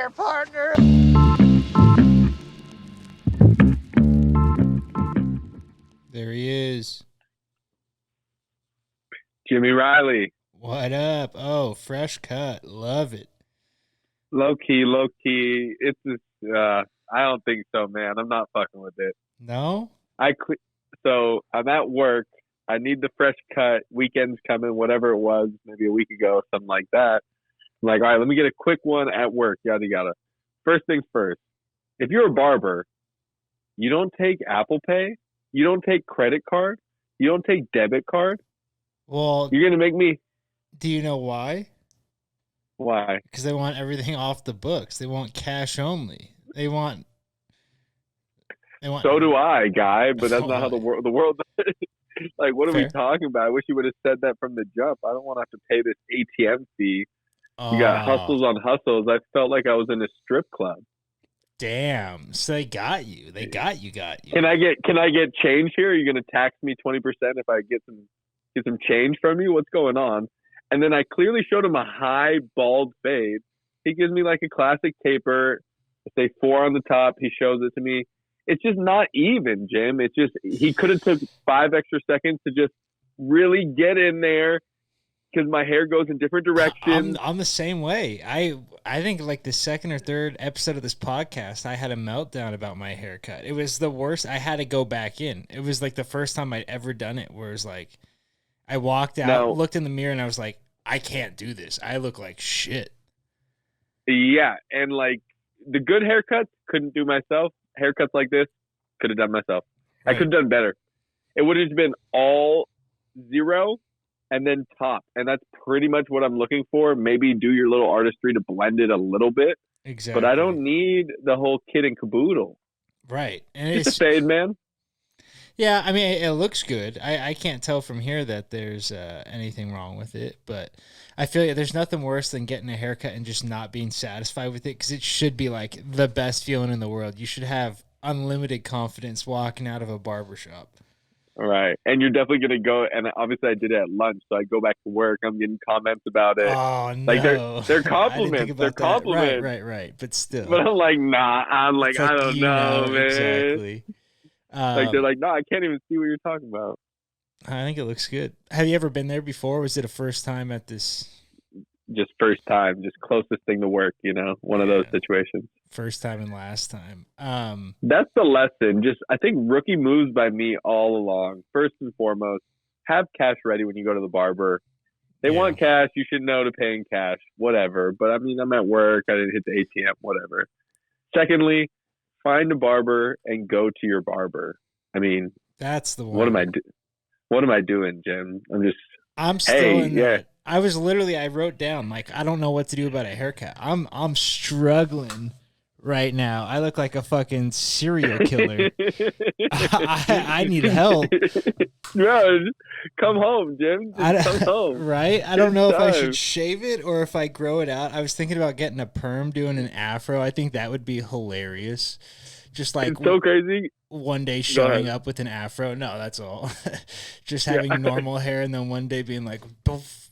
there, partner. There he is. Jimmy Riley. What up? Oh, fresh cut. Love it. Low key. It's just, I don't think so, man. I'm not fucking with it. No? So I'm at work. I need the fresh cut. Weekend's coming, whatever it was, maybe a week ago, something like that. I'm like, all right, let me get a quick one at work. Yada, yada. First things first. If you're a barber, you don't take Apple Pay. You don't take credit card. You don't take debit card. Well, You're going to make me. do you know why? Why? Because they want everything off the books. They want cash only. They want. So do I, guy, but that's not how the world like, what are Fair. we talking about? I wish you would have said that from the jump. I don't want to have to pay this ATM fee. You got hustles on hustles. I felt like I was in a strip club. Damn. So they got you. They got you. Can I get change here? Are you going to tax me 20% if I get some change from you? What's going on? And then I clearly showed him a high bald fade. He gives me like a classic taper. I say 4 on the top. He shows it to me. It's just not even, Jim. It's just he could have took 5 extra seconds to just really get in there because my hair goes in different directions. I'm the same way. I think like the second or third episode of this podcast, I had a meltdown about my haircut. It was the worst. I had to go back in. It was like the first time I'd ever done it where it was like I walked out, looked in the mirror, and I was like, I can't do this. I look like shit. Yeah, and like the good haircuts couldn't do myself. Haircuts like this could have done myself. Right. I could have done better. It would have just been all 0 and then top, and that's pretty much what I'm looking for. Maybe do your little artistry to blend it a little bit. Exactly. But I don't need the whole kit and caboodle. Right. And just a fade, man. Yeah, I mean, it looks good. I can't tell from here that there's anything wrong with it, but I feel like there's nothing worse than getting a haircut and just not being satisfied with it because it should be like the best feeling in the world. You should have unlimited confidence walking out of a barbershop. All right. And you're definitely going to go, and obviously I did it at lunch, so I go back to work. I'm getting comments about it. Oh, no. Like, they're compliments. They're compliments. Right. But still. But I'm like, nah. I'm like, I don't know, man. Exactly. Like, they're like, no, I can't even see what you're talking about. I think it looks good. Have you ever been there before? Was it a first time at this? Just first time. Just closest thing to work, one of those situations. First time and last time. That's the lesson. Just, I think rookie moves by me all along. First and foremost, have cash ready when you go to the barber. They want cash. You should know to pay in cash, whatever. But I mean, I'm at work. I didn't hit the ATM, whatever. Secondly, find a barber and go to your barber. I mean, that's the one. What am I doing, Jim? I'm still in that. I wrote down, like, I don't know what to do about a haircut. I'm struggling right now. I look like a fucking serial killer. I need help. No, come home, Jim. Come home. Right? I don't know if I should shave it or if I grow it out. I was thinking about getting a perm, doing an afro. I think that would be hilarious. Just like it's so crazy. One day showing up with an afro. No, that's all. Just having normal hair and then one day being like, boof.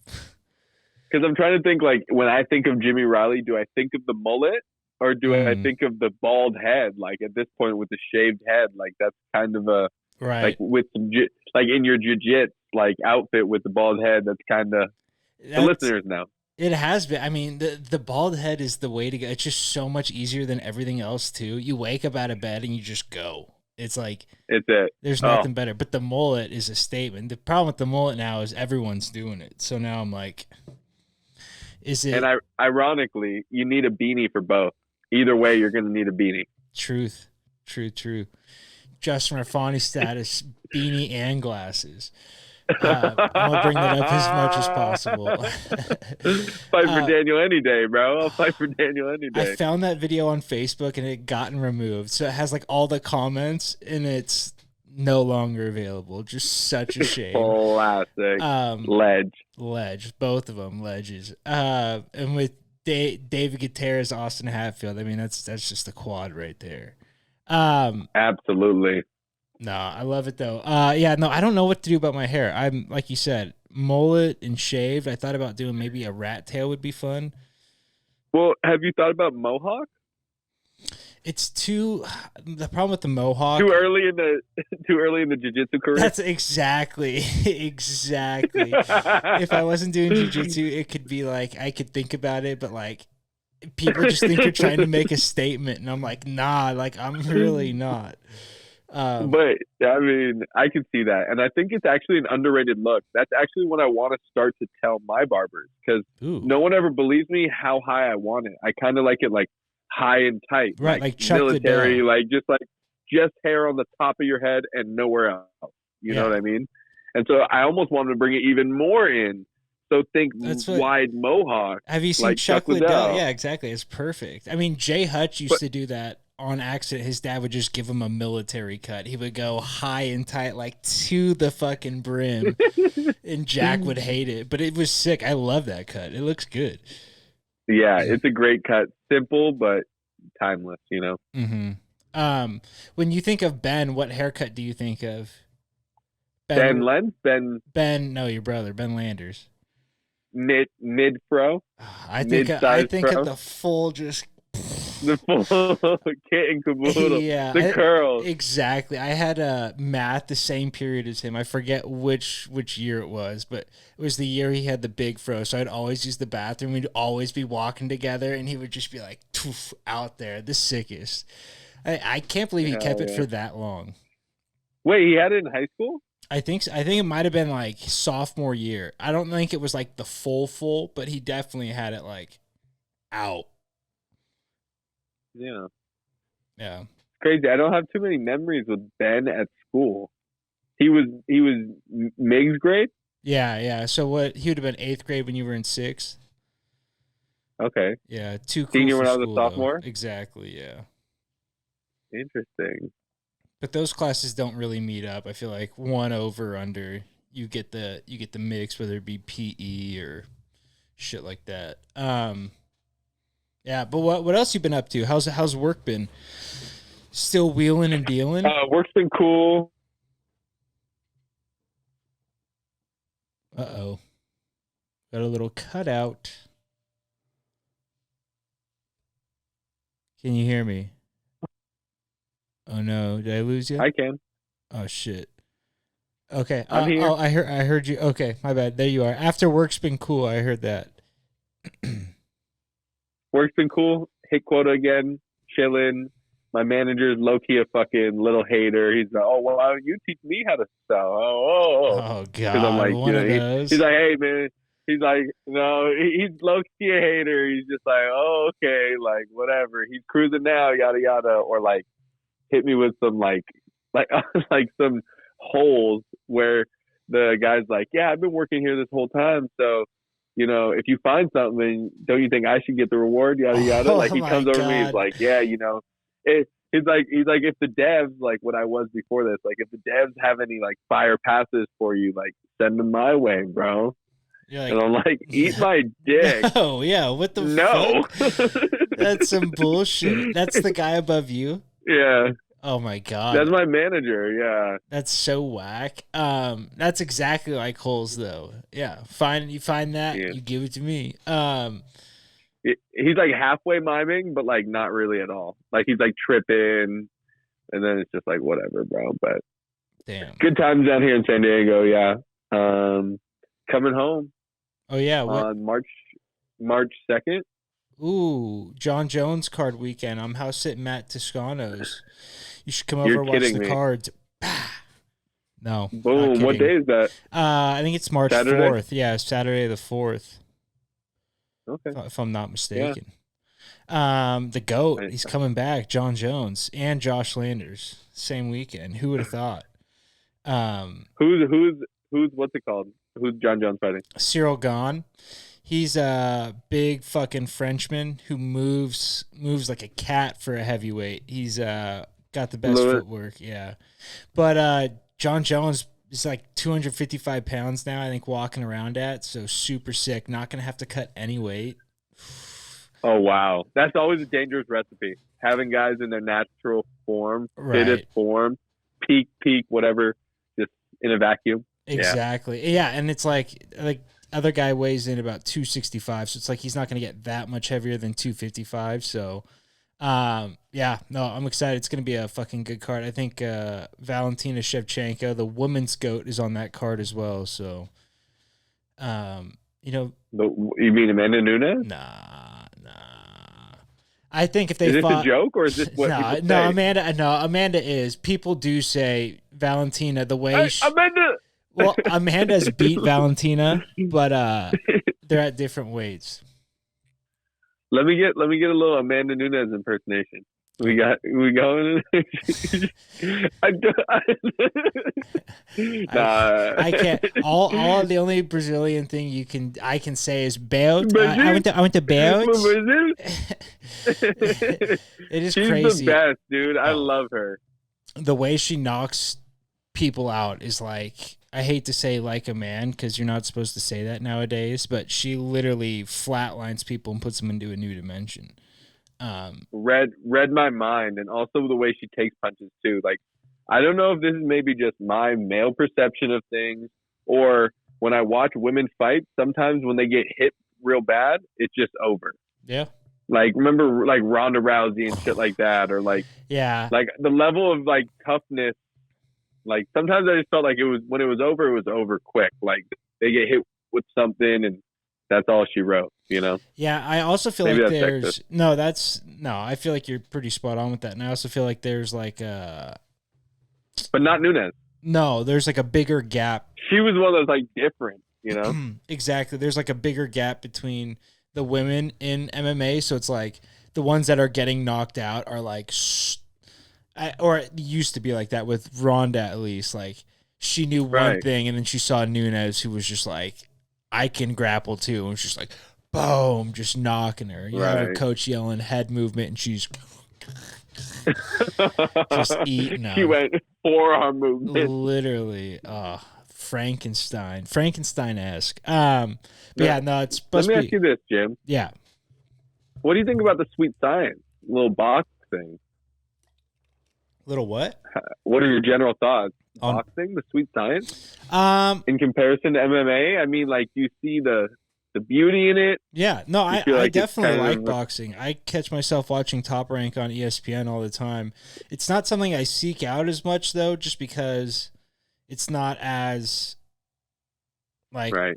Because I'm trying to think, like, when I think of Jimmy Riley, do I think of the mullet or do I think of the bald head? Like, at this point with the shaved head, like, that's kind of a, right. Like, with some, like, in your jiu-jitsu, like, outfit with the bald head, that's kind of, the listeners know. It has been. I mean, the bald head is the way to go. It's just so much easier than everything else, too. You wake up out of bed and you just go. It's like, there's nothing better. But the mullet is a statement. The problem with the mullet now is everyone's doing it. So now I'm like, is it? And ironically, you need a beanie for both. Either way, you're going to need a beanie. Truth. Justin Rafani status, beanie and glasses. I'm gonna bring that up as much as possible. Fight for Daniel any day, bro. I'll fight for Daniel any day. I found that video on Facebook and it gotten removed, so it has like all the comments and it's no longer available. Just such a shame. Classic. Ledge. Both of them ledges. And with David Gutierrez, Austin Hatfield. I mean, that's just a quad right there. Absolutely. No, I love it though. I don't know what to do about my hair. I'm like you said, mullet and shaved. I thought about doing maybe a rat tail would be fun. Well, have you thought about mohawk? It's the problem with the mohawk. Too early in the jiu-jitsu career. That's exactly. If I wasn't doing jiu-jitsu, it could be like I could think about it, but like people just think you're trying to make a statement, and I'm like, nah, like I'm really not. But I mean, I can see that, and I think it's actually an underrated look. That's actually what I want to start to tell my barbers, because no one ever believes me how high I want it. I kind of like it like high and tight, right? Like Chuck military, like just hair on the top of your head and nowhere else. You know what I mean? And so I almost wanted to bring it even more in. So think wide mohawk. Have you seen Chuck Liddell? Yeah, exactly. It's perfect. I mean, Jay Hutch used to do that on accident. His dad would just give him a military cut. He would go high and tight, like to the fucking brim, and Jack would hate it. But it was sick. I love that cut. It looks good. Yeah, it's a great cut. Simple but timeless. You know. Mm-hmm. When you think of Ben, what haircut do you think of? Ben Lenz? Ben, no, your brother, Ben Landers. Mid fro. I think of the full the full kit and caboodle. Yeah, the curls. Exactly. I had Matt the same period as him. I forget which year it was, but it was the year he had the big fro. So I'd always use the bathroom. We'd always be walking together, and he would just be like out there, the sickest. I can't believe he kept it for that long. Wait, he had it in high school? I think so. I think it might have been like sophomore year. I don't think it was like the full, but he definitely had it like out. Yeah. Yeah. It's crazy. I don't have too many memories with Ben at school. He was Mig's grade? Yeah. So what, he would have been 8th grade when you were in 6th? Okay. Yeah, too cool. Senior when I was school, a sophomore? Though. Exactly, yeah. Interesting. But those classes don't really meet up. I feel like one over under, you get the mix, whether it be PE or shit like that. Yeah, but what else you been up to? How's work been? Still wheeling and dealing? Work's been cool. Uh-oh. Got a little cutout. Can you hear me? Oh no, did I lose you? I can. Oh shit. Okay. I'm here. Oh, I heard you. Okay, my bad. There you are. After work's been cool. I heard that. Work's been cool. Hit quota again. Chilling. My manager's low-key a fucking little hater. He's like, oh, well, why don't you teach me how to sell? Oh God. Because I'm like, he's like, hey, man. He's like, no, he's low-key a hater. He's just like, oh, okay, like, whatever. He's cruising now, yada, yada. Or, like, hit me with some, like some holes where the guy's like, yeah, I've been working here this whole time, so, you know, if you find something, don't you think I should get the reward, yada, yada? Like, he comes over to me, he's like, yeah, you know, he's like, if the devs, like what I was before this, like, if the devs have any, like, fire passes for you, like, send them my way, bro. Like, and I'm like, eat my dick. Oh, yeah, what the fuck? That's some bullshit. That's the guy above you? Yeah. Oh my God. That's my manager, yeah. That's so whack. That's exactly like Holes though. Yeah. You find that, you give it to me. He's like halfway miming, but like not really at all. Like he's like tripping, and then it's just like whatever, bro. But damn. Good times down here in San Diego, yeah. Coming home. Oh yeah, on March 2nd. Ooh, John Jones card weekend. I'm house sitting Matt Toscano's. You should come over and watch the cards. No. Boom. What day is that? I think it's March 4th. Yeah, Saturday the 4th. Okay. If I'm not mistaken. Yeah. The GOAT, he's coming back. John Jones and Josh Landers. Same weekend. Who would have thought? Who's what's it called? Who's John Jones fighting? Cyril Gahn. He's a big fucking Frenchman who moves like a cat for a heavyweight. He's got the best footwork, yeah. But John Jones is like 255 pounds now, I think, walking around at. So super sick. Not going to have to cut any weight. Oh, wow. That's always a dangerous recipe. Having guys in their natural form, fittest form, peak, whatever, just in a vacuum. Exactly. Yeah, and it's like other guy weighs in about 265, so it's like he's not going to get that much heavier than 255. So, yeah, no, I'm excited. It's going to be a fucking good card. I think Valentina Shevchenko, the woman's goat, is on that card as well. So, you know, You mean Amanda Nunes? nah. I think if they Is this fought, a joke or is this what people say? Amanda is. People do say Valentina the way. Hey, Amanda. Well, Amanda's beat Valentina, but they're at different weights. Let me get a little Amanda Nunes impersonation. We going. I can't. All the only Brazilian thing I can say is Belt. I went to Belt. It is She's crazy. She's the best, dude. I love her. The way she knocks people out is like, I hate to say like a man because you're not supposed to say that nowadays, but she literally flatlines people and puts them into a new dimension. Read my mind, and also the way she takes punches too. Like, I don't know if this is maybe just my male perception of things, or when I watch women fight, sometimes when they get hit real bad, it's just over. Yeah. Like, remember like Ronda Rousey and shit like that, or like, yeah, like the level of like toughness. Like, sometimes I just felt like when it was over quick. Like, they get hit with something and that's all she wrote, you know? Yeah, I also feel Maybe like that's there's I feel like you're pretty spot on with that. And I also feel like there's like but not Nunes. No, there's like a bigger gap. She was one that's like different, you know? Exactly. There's like a bigger gap between the women in MMA, so it's like the ones that are getting knocked out are like or it used to be like that with Ronda, at least. Like, she knew one thing, and then she saw Nunes, who was just like, I can grapple too. And it's just like, boom, just knocking her. You have her coach yelling head movement, and she's just eating them. She went forearm movement. Literally. Frankenstein-esque. But yeah, no, it's supposed to be. Let me ask you this, Jim. Yeah. What do you think about the sweet science? Little box thing. Little what? What are your general thoughts? Boxing, the sweet science? In comparison to MMA? I mean, like, you see the beauty in it? Yeah, no, I definitely like boxing. I catch myself watching Top Rank on ESPN all the time. It's not something I seek out as much, though, just because it's not as, like, I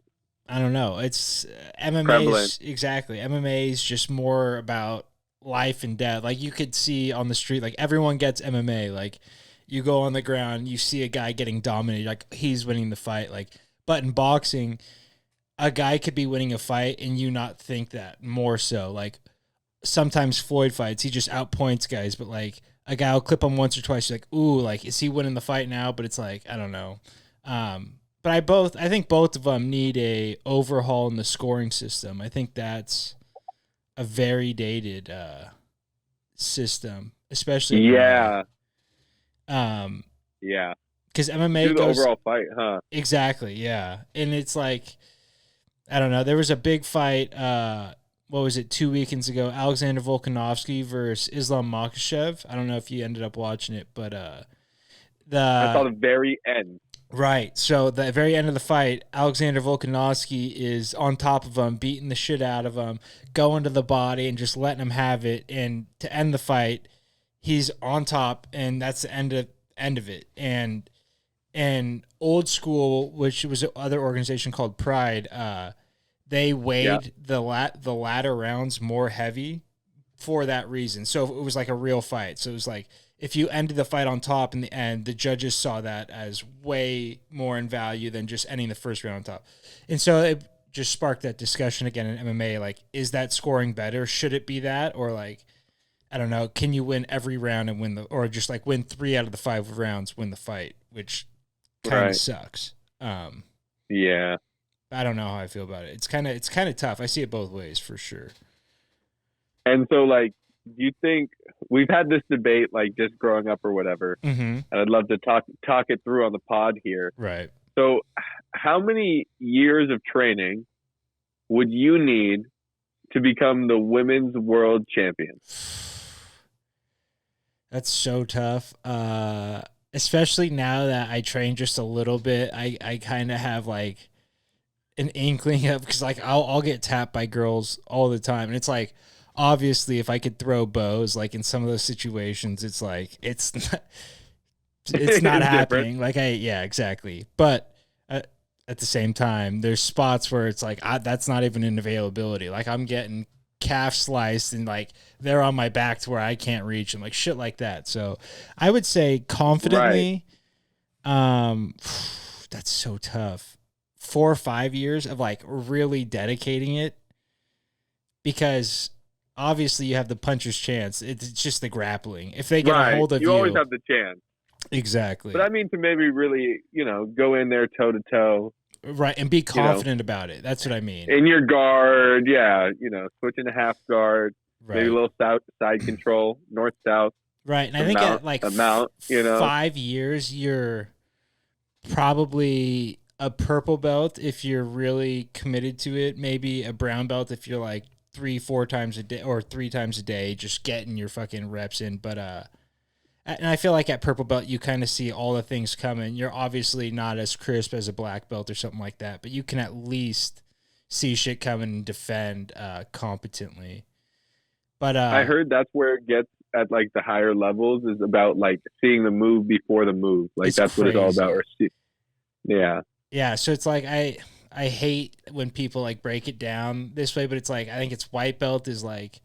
don't know. It's MMA. Exactly. MMA is just more about life and death. Like, you could see on the street, like, everyone gets MMA. Like, you go on the ground, you see a guy getting dominated, like, he's winning the fight. Like, but in boxing, a guy could be winning a fight and you not think that, more so. Like, sometimes Floyd fights, he just outpoints guys, but like a guy will clip him once or twice, you're like, ooh, like, is he winning the fight now? But it's like, I don't know. But I think both of them need a overhaul in the scoring system. I think that's a very dated system, especially yeah. Because MMA goes the overall fight, huh? Exactly, yeah. And it's like, I don't know. There was a big fight. What was it? 2 weekends ago, Alexander Volkanovski versus Islam Makhachev. I don't know if you ended up watching it, but I saw the very end. Right. So the very end of the fight, Alexander Volkanovski is on top of him, beating the shit out of him, going to the body and just letting him have it. And to end the fight, he's on top, and that's the end of it. And Old School, which was another organization called Pride, they weighed the latter rounds more heavy for that reason. So it was like a real fight. So it was like, if you ended the fight on top in the end, the judges saw that as way more in value than just ending the first round on top. And so it just sparked that discussion again in MMA. Like, is that scoring better? Should it be that? Or like, I don't know, can you win every round and or just like win 3 out of the 5 rounds, win the fight, which kind of sucks. Yeah. I don't know how I feel about it. It's kind of tough. I see it both ways for sure. And so, like, do you think we've had this debate, like, just growing up or whatever, and I'd love to talk it through on the pod here. Right. So how many years of training would you need to become the women's world champion? That's so tough. Especially now that I train just a little bit, I kind of have like, an inkling of, because like I'll get tapped by girls all the time, and it's like obviously if I could throw bows like in some of those situations, it's like it's not It's different. happening. Like yeah, exactly. But at the same time, there's spots where it's like that's not even an availability. Like I'm getting calf sliced and like they're on my back to where I can't reach them, like shit like that. So I would say Right. confidently, that's so tough. 4 or 5 years of like really dedicating it, because obviously you have the puncher's chance. It's just the grappling. If they get a Right. hold of You always you, have the chance. But exactly. I mean, to maybe really, go in there toe to toe, Right, and be you know, confident about it. That's what I mean. in your guard. Yeah. Switching to half guard, maybe a Right. little side control, north, south, Right. And I a think mount, at like a mount. 5 years, you're probably a purple belt if you're really committed to it. Maybe a brown belt if you're like 3 4 times a day or 3 times a day, just getting your fucking reps in. But and I feel like at purple belt you kind of see all the things coming. You're obviously not as crisp as a black belt or something like that, but you can at least see shit coming and defend competently. But I heard that's where it gets at like the higher levels is about like seeing the move before the move. Like it's that's what it's all about. crazy. Yeah. Yeah, so it's like I hate when people like break it down this way, but it's like I think it's white belt is like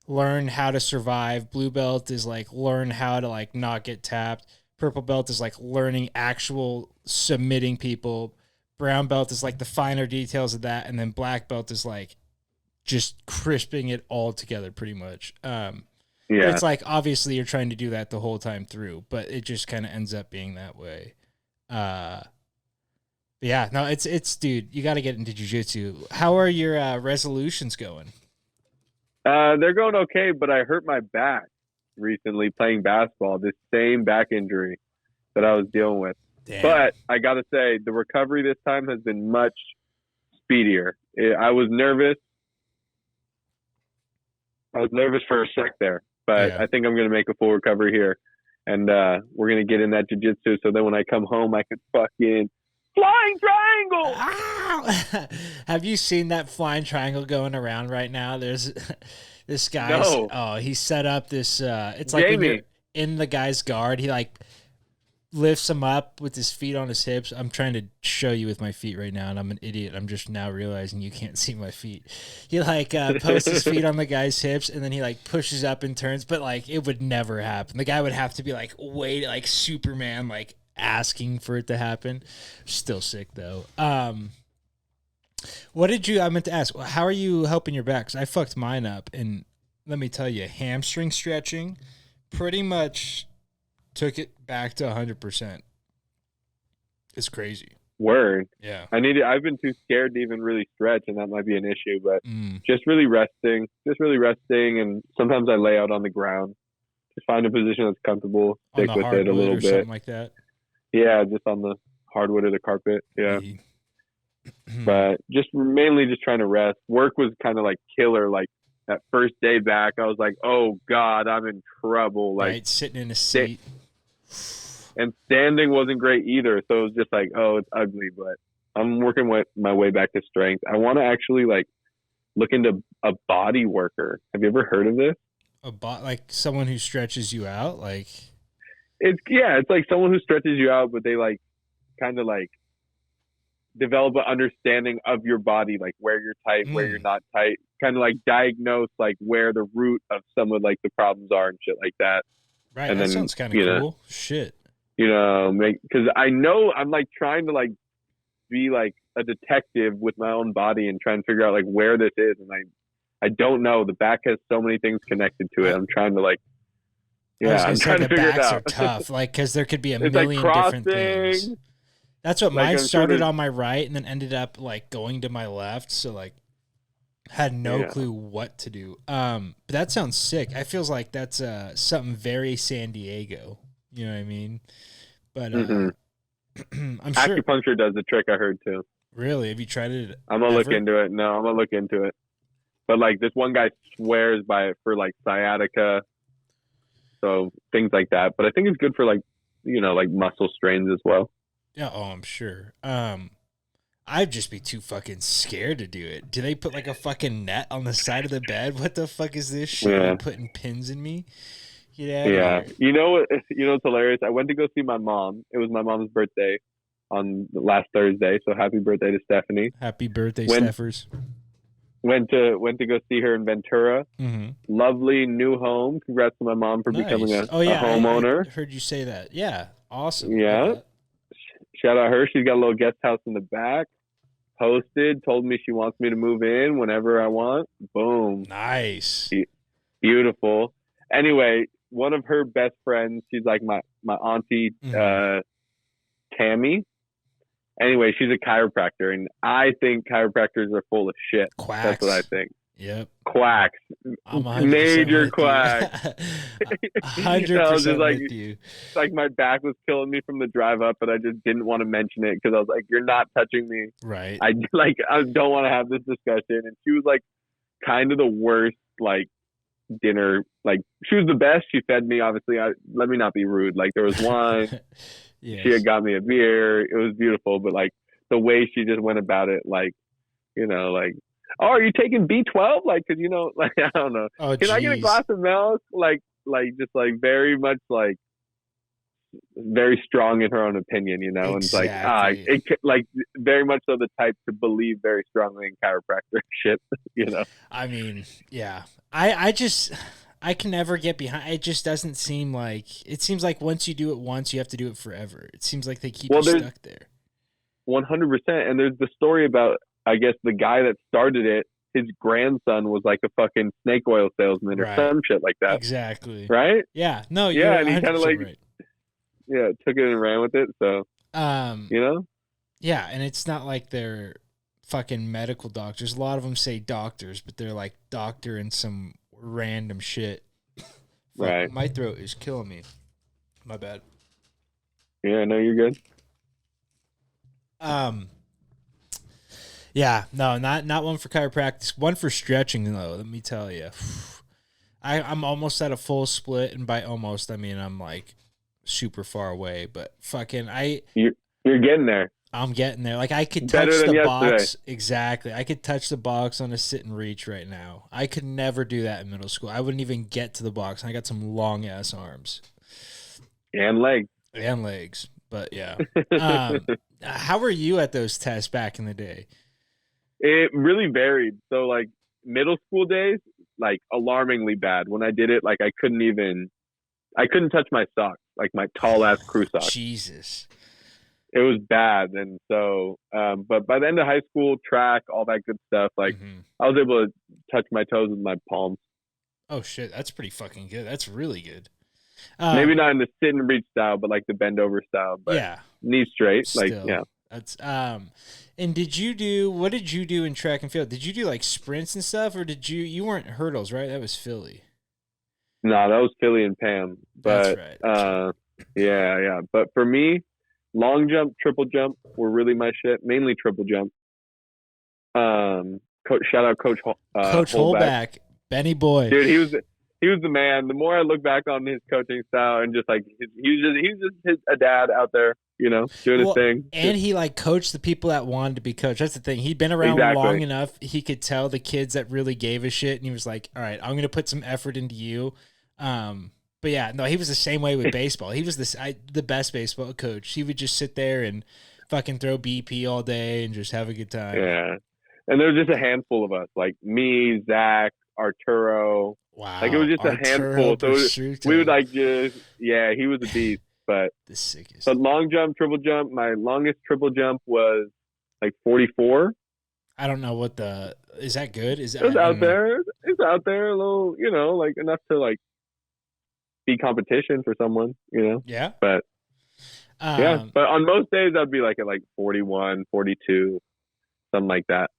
learn how to survive, blue belt is like learn how to like not get tapped, purple belt is like learning actual submitting people, brown belt is like the finer details of that, and then black belt is like just crisping it all together pretty much. But Yeah. it's like obviously you're trying to do that the whole time through, but it just kind of ends up being that way. Uh yeah, no, it's dude, you got to get into jujitsu. How are your resolutions going? They're going okay, but I hurt my back recently playing basketball. This same back injury that I was dealing with. Damn. But I got to say, the recovery this time has been much speedier. I was nervous. I was nervous for a sec there, but Yeah. I think I'm going to make a full recovery here. And we're going to get in that jiu-jitsu. So then when I come home, I can fucking flying triangle. Ow! Have you seen that flying triangle going around right now? There's this guy's No. he set up this it's like when you're Jamie. in the guy's guard, he like lifts him up with his feet on his hips. I'm trying to show you with my feet right now, and I'm an idiot. I'm just now realizing you can't see my feet. He like posts his feet on the guy's hips, and then he like pushes up and turns. But like it would never happen. The guy would have to be like wait, like Superman, like asking for it to happen. Still sick though. What did you? I meant to ask. How are you helping your back? 'Cause I fucked mine up, and let me tell you, hamstring stretching pretty much took it back to 100%. It's crazy. Word. Yeah. I've been too scared to even really stretch, and that might be an issue. But Mm. just really resting, and sometimes I lay out on the ground. Just find a position that's comfortable, On stick the with it a hardwood little or bit. something like that. Yeah, just on the hardwood or the carpet. Yeah, Yeah. but just mainly just trying to rest. Work was kind of like killer. Like that first day back, I was like, oh God, I'm in trouble. Like, Right, sitting in a seat. and standing wasn't great either. So it was just like, oh, it's ugly. But I'm working my way back to strength. I want to actually like look into a body worker. Have you ever heard of this? Like someone who stretches you out, like It's like someone who stretches you out, but they like kind of like develop an understanding of your body, like where you're tight, where you're not tight, kind of like diagnose like where the root of some of like the problems are and shit like that. right. And That then sounds kind of cool. Shit. make because I know I'm like trying to like be like a detective with my own body and try and figure out like where this is, and I don't know. The back has so many things connected to it. I'm trying to like I was gonna I'm say trying to the figure it backs are out. tough, like because there could be a It's like million different things. crossing. That's what Like mine I'm sort started of on my right and then ended up like going to my left. So like had no yeah. clue what to do. But that sounds sick. I feels like that's something very San Diego. You know what I mean? But Mm-mm. I'm sure. Acupuncture does the trick. I heard too. Really, have you tried it I'm gonna look ever? into it. No, I'm gonna look into it. But like this one guy swears by it for like sciatica, so things like that. But I think it's good for like like muscle strains as well. Yeah. Oh, I'm sure. I'd just be too fucking scared to do it. Do they put like a fucking net on the side of the bed? What the fuck is this shit? Yeah. You putting pins in me? Get out of Yeah. here. You know what? You know what's hilarious? I went to go see my mom. It was my mom's birthday on last Thursday. So happy birthday to Stephanie. Happy birthday, When- Steffers. Went to go see her in Ventura. Mm-hmm. Lovely new home. Congrats to my mom for becoming a homeowner. I heard you say that. Yeah, awesome. Yeah. Love that. Shout out her. She's got a little guest house in the back. Posted. Told me she wants me to move in whenever I want. Boom. Nice. Beautiful. Anyway, one of her best friends. She's like my auntie, Tammy. Anyway, she's a chiropractor, and I think chiropractors are full of shit. Quacks. That's what I think. Yep. Quacks. I'm 100% Major with quacks. you. 100% like, with you. Like my back was killing me from the drive up, but I just didn't want to mention it because I was like, "You're not touching me." Right. I don't want to have this discussion. And she was like, kind of the worst. Like dinner. Like she was the best. She fed me. Obviously, let me not be rude. Like there was wine. Yes. She had got me a beer. It was beautiful, but like the way she just went about it, like, like, oh, are you taking B12? Like, cause like, I don't know. Oh, Can I get a glass of milk? Like just like very much like very strong in her own opinion, Exactly. And it's like, like very much so the type to believe very strongly in chiropractor shit, I mean, yeah, I can never get behind. It just doesn't seem like. It seems like once you do it once, you have to do it forever. It seems like they keep you stuck there. 100%. And there's the story about, I guess, the guy that started it. His grandson was like a fucking snake oil salesman or some shit like that. Exactly. Right? Yeah. No. Yeah, and he kind of like, right. Yeah, took it and ran with it. So, Yeah, and it's not like they're fucking medical doctors. A lot of them say doctors, but they're like doctor and some random shit. Right. My throat is killing me. My bad. Yeah, no, you're good. Yeah, no, not one for chiropractic. One for stretching though. Let me tell you, I'm almost at a full split, and by almost I mean I'm like super far away. But fucking you're getting there. I'm getting there. Like I could Better touch than the yesterday. box. Exactly. I could touch the box on a sit and reach right now. I could never do that in middle school. I wouldn't even get to the box. I got some long ass arms. And legs. And legs. But yeah. How were you at those tests back in the day? It really varied. So like middle school days, like alarmingly bad. When I did it, like I couldn't touch my socks, like my tall ass crew socks. Jesus. It was bad. And so, but by the end of high school, track, all that good stuff, like I was able to touch my toes with my palms. Oh shit, that's pretty fucking good. That's really good. Maybe not in the sit and reach style, but like the bend over style. But yeah, knees straight. Still, like yeah. That's And what did you do in track and field? Did you do like sprints and stuff, or you weren't hurdles, right? That was Philly. No, that was Philly and Pam. But that's right. Yeah. But for me, long jump, triple jump were really my shit. Mainly triple jump. Shout out Coach Holback, Benny boy. Dude, he was the man. The more I look back on his coaching style and just like he was just a dad out there, doing his thing. And he like coached the people that wanted to be coached. That's the thing. He'd been around long enough. He could tell the kids that really gave a shit, and he was like, "All right, I'm going to put some effort into you." But yeah, no, he was the same way with baseball. He was the best baseball coach. He would just sit there and fucking throw BP all day and just have a good time. Yeah. And there was just a handful of us, like me, Zach, Arturo. Wow. Like it was just a handful. So we would like he was a beast. But the sickest. But long jump, triple jump, my longest triple jump was like 44. I don't know is that good? It's out there. It's out there a little, like enough to like be competition for someone, Yeah. But but on most days I'd be like at like 41, 42, something like that.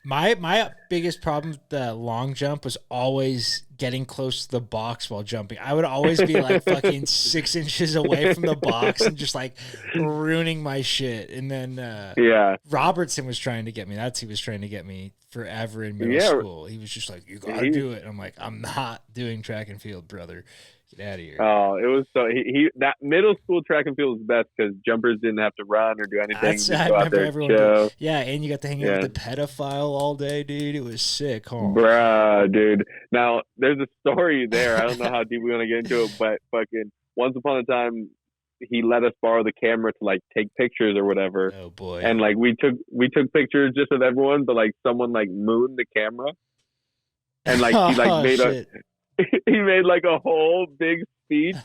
My biggest problem with the long jump was always getting close to the box while jumping. I would always be like fucking 6 inches away from the box and just like ruining my shit. And then Robertson was trying to get me. He was trying to get me forever in middle school. He was just like, you gotta do it. And I'm like, I'm not doing track and field, brother. Get out of here. Oh, it was so that middle school track and field was best because jumpers didn't have to run or do anything. I remember everyone. Yeah, and you got to hang out with the pedophile all day, dude. It was sick, huh? Bruh, dude. Now there's a story there. I don't know how deep we want to get into it, but fucking once upon a time, he let us borrow the camera to like take pictures or whatever. Oh boy! And like we took pictures just with everyone, but like someone like mooned the camera, and like he like made he made like a whole big speech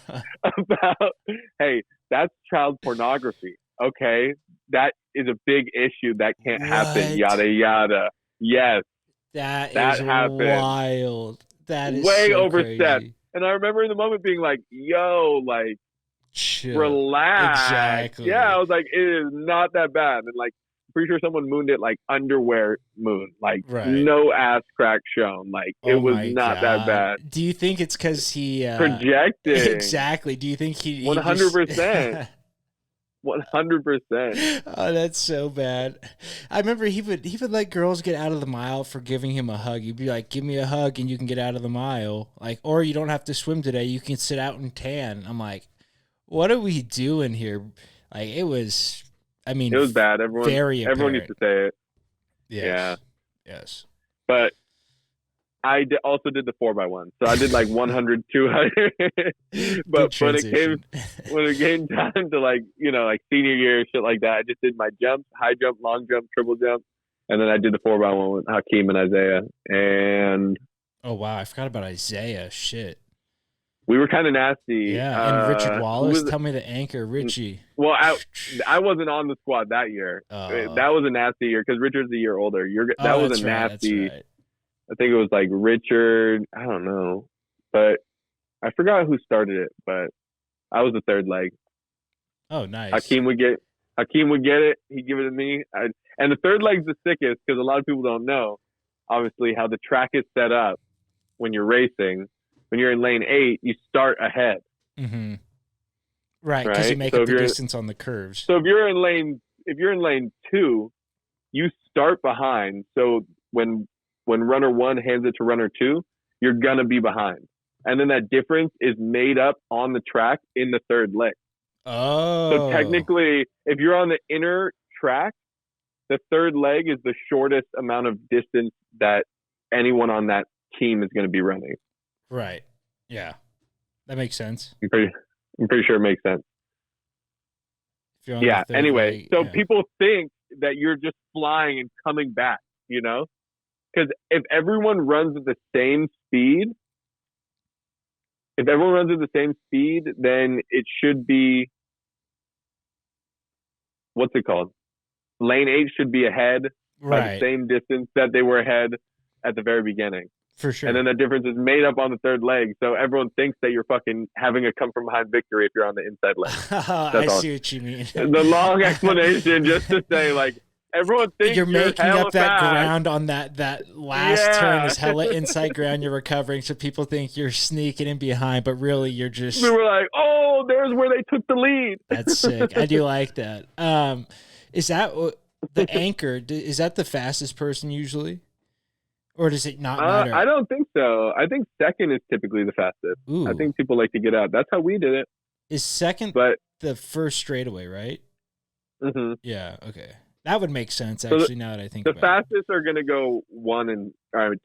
about, hey, that's child pornography. Okay, that is a big issue. That can't happen. Yada yada. Yes, that happened. Wild. That is way so overstepped. Crazy. And I remember in the moment being like, "Yo, like, chill. Relax." Exactly. Yeah, I was like, it is not that bad. And like, pretty sure someone mooned it like underwear moon, like no ass crack shown. Like it was not that bad. Do you think it's because he projected? Exactly. Do you think he 100%? 100%. Oh, that's so bad. I remember he would let girls get out of the mile for giving him a hug. He'd be like, "Give me a hug and you can get out of the mile." Like, or you don't have to swim today. You can sit out and tan. I'm like, what are we doing here? Like, it was. I mean, it was bad. Everyone used to say it. Yes. But I also did the 4x1, so I did like 100, 200. But when it came time to like like senior year shit like that, I just did my jumps, high jump, long jump, triple jump, and then I did the 4x1 with Hakeem and Isaiah. And oh wow, I forgot about Isaiah. Shit. We were kind of nasty. Yeah, and Richard Wallace. Tell me the anchor, Richie. Well, I wasn't on the squad that year. That was a nasty year because Richard's a year older. That was a nasty. Right. I think it was like Richard. I don't know, but I forgot who started it. But I was the third leg. Oh, nice. Hakeem would get it. He'd give it to me. And the third leg's the sickest because a lot of people don't know, obviously, how the track is set up when you're racing. When you're in lane 8, you start ahead. Mm-hmm. Right, because you make up the distance on the curves. So if you're in lane 2, you start behind. So when runner 1 hands it to runner 2, you're gonna be behind, and then that difference is made up on the track in the third leg. Oh. So technically, if you're on the inner track, the third leg is the shortest amount of distance that anyone on that team is going to be running. Right. Yeah. That makes sense. I'm pretty sure it makes sense. Yeah. Anyway, people think that you're just flying and coming back, because if everyone runs at the same speed, then it should be, what's it called? Lane 8 should be ahead by the same distance that they were ahead at the very beginning. For sure. And then the difference is made up on the third leg. So everyone thinks that you're fucking having a come from behind victory if you're on the inside leg. I see what you mean. The long explanation just to say, like, everyone thinks you're making up that fast. ground on that last turn is hella inside ground you're recovering, so people think you're sneaking in behind, but really you're just... We were like, oh, there's where they took the lead. That's sick. I do like that. Is that the anchor? Is that the fastest person usually? Or does it not matter? I don't think so. I think second is typically the fastest. Ooh. I think people like to get out. That's how we did it. Is second the first straightaway, right? Mm-hmm. Yeah, okay. That would make sense, actually, now that I think about it. The fastest are going to go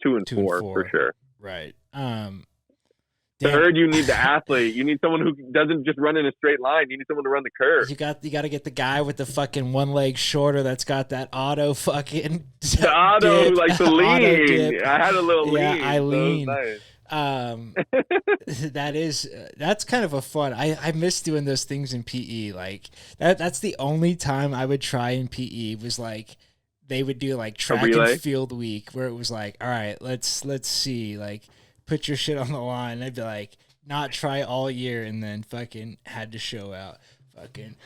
2 and 4 for sure. Right. Third, you need the athlete. You need someone who doesn't just run in a straight line. You need someone to run the curve. You got to get the guy with the fucking one leg shorter that's got that auto fucking the auto dip, like the lean. I had a little lean. Yeah, I lean. Nice. That's kind of a fun. I miss doing those things in PE. Like that's the only time I would try in PE was like they would do like track and field week where it was like, all right, let's see, like put your shit on the line. I'd be like, not try all year, and then fucking had to show out. Fucking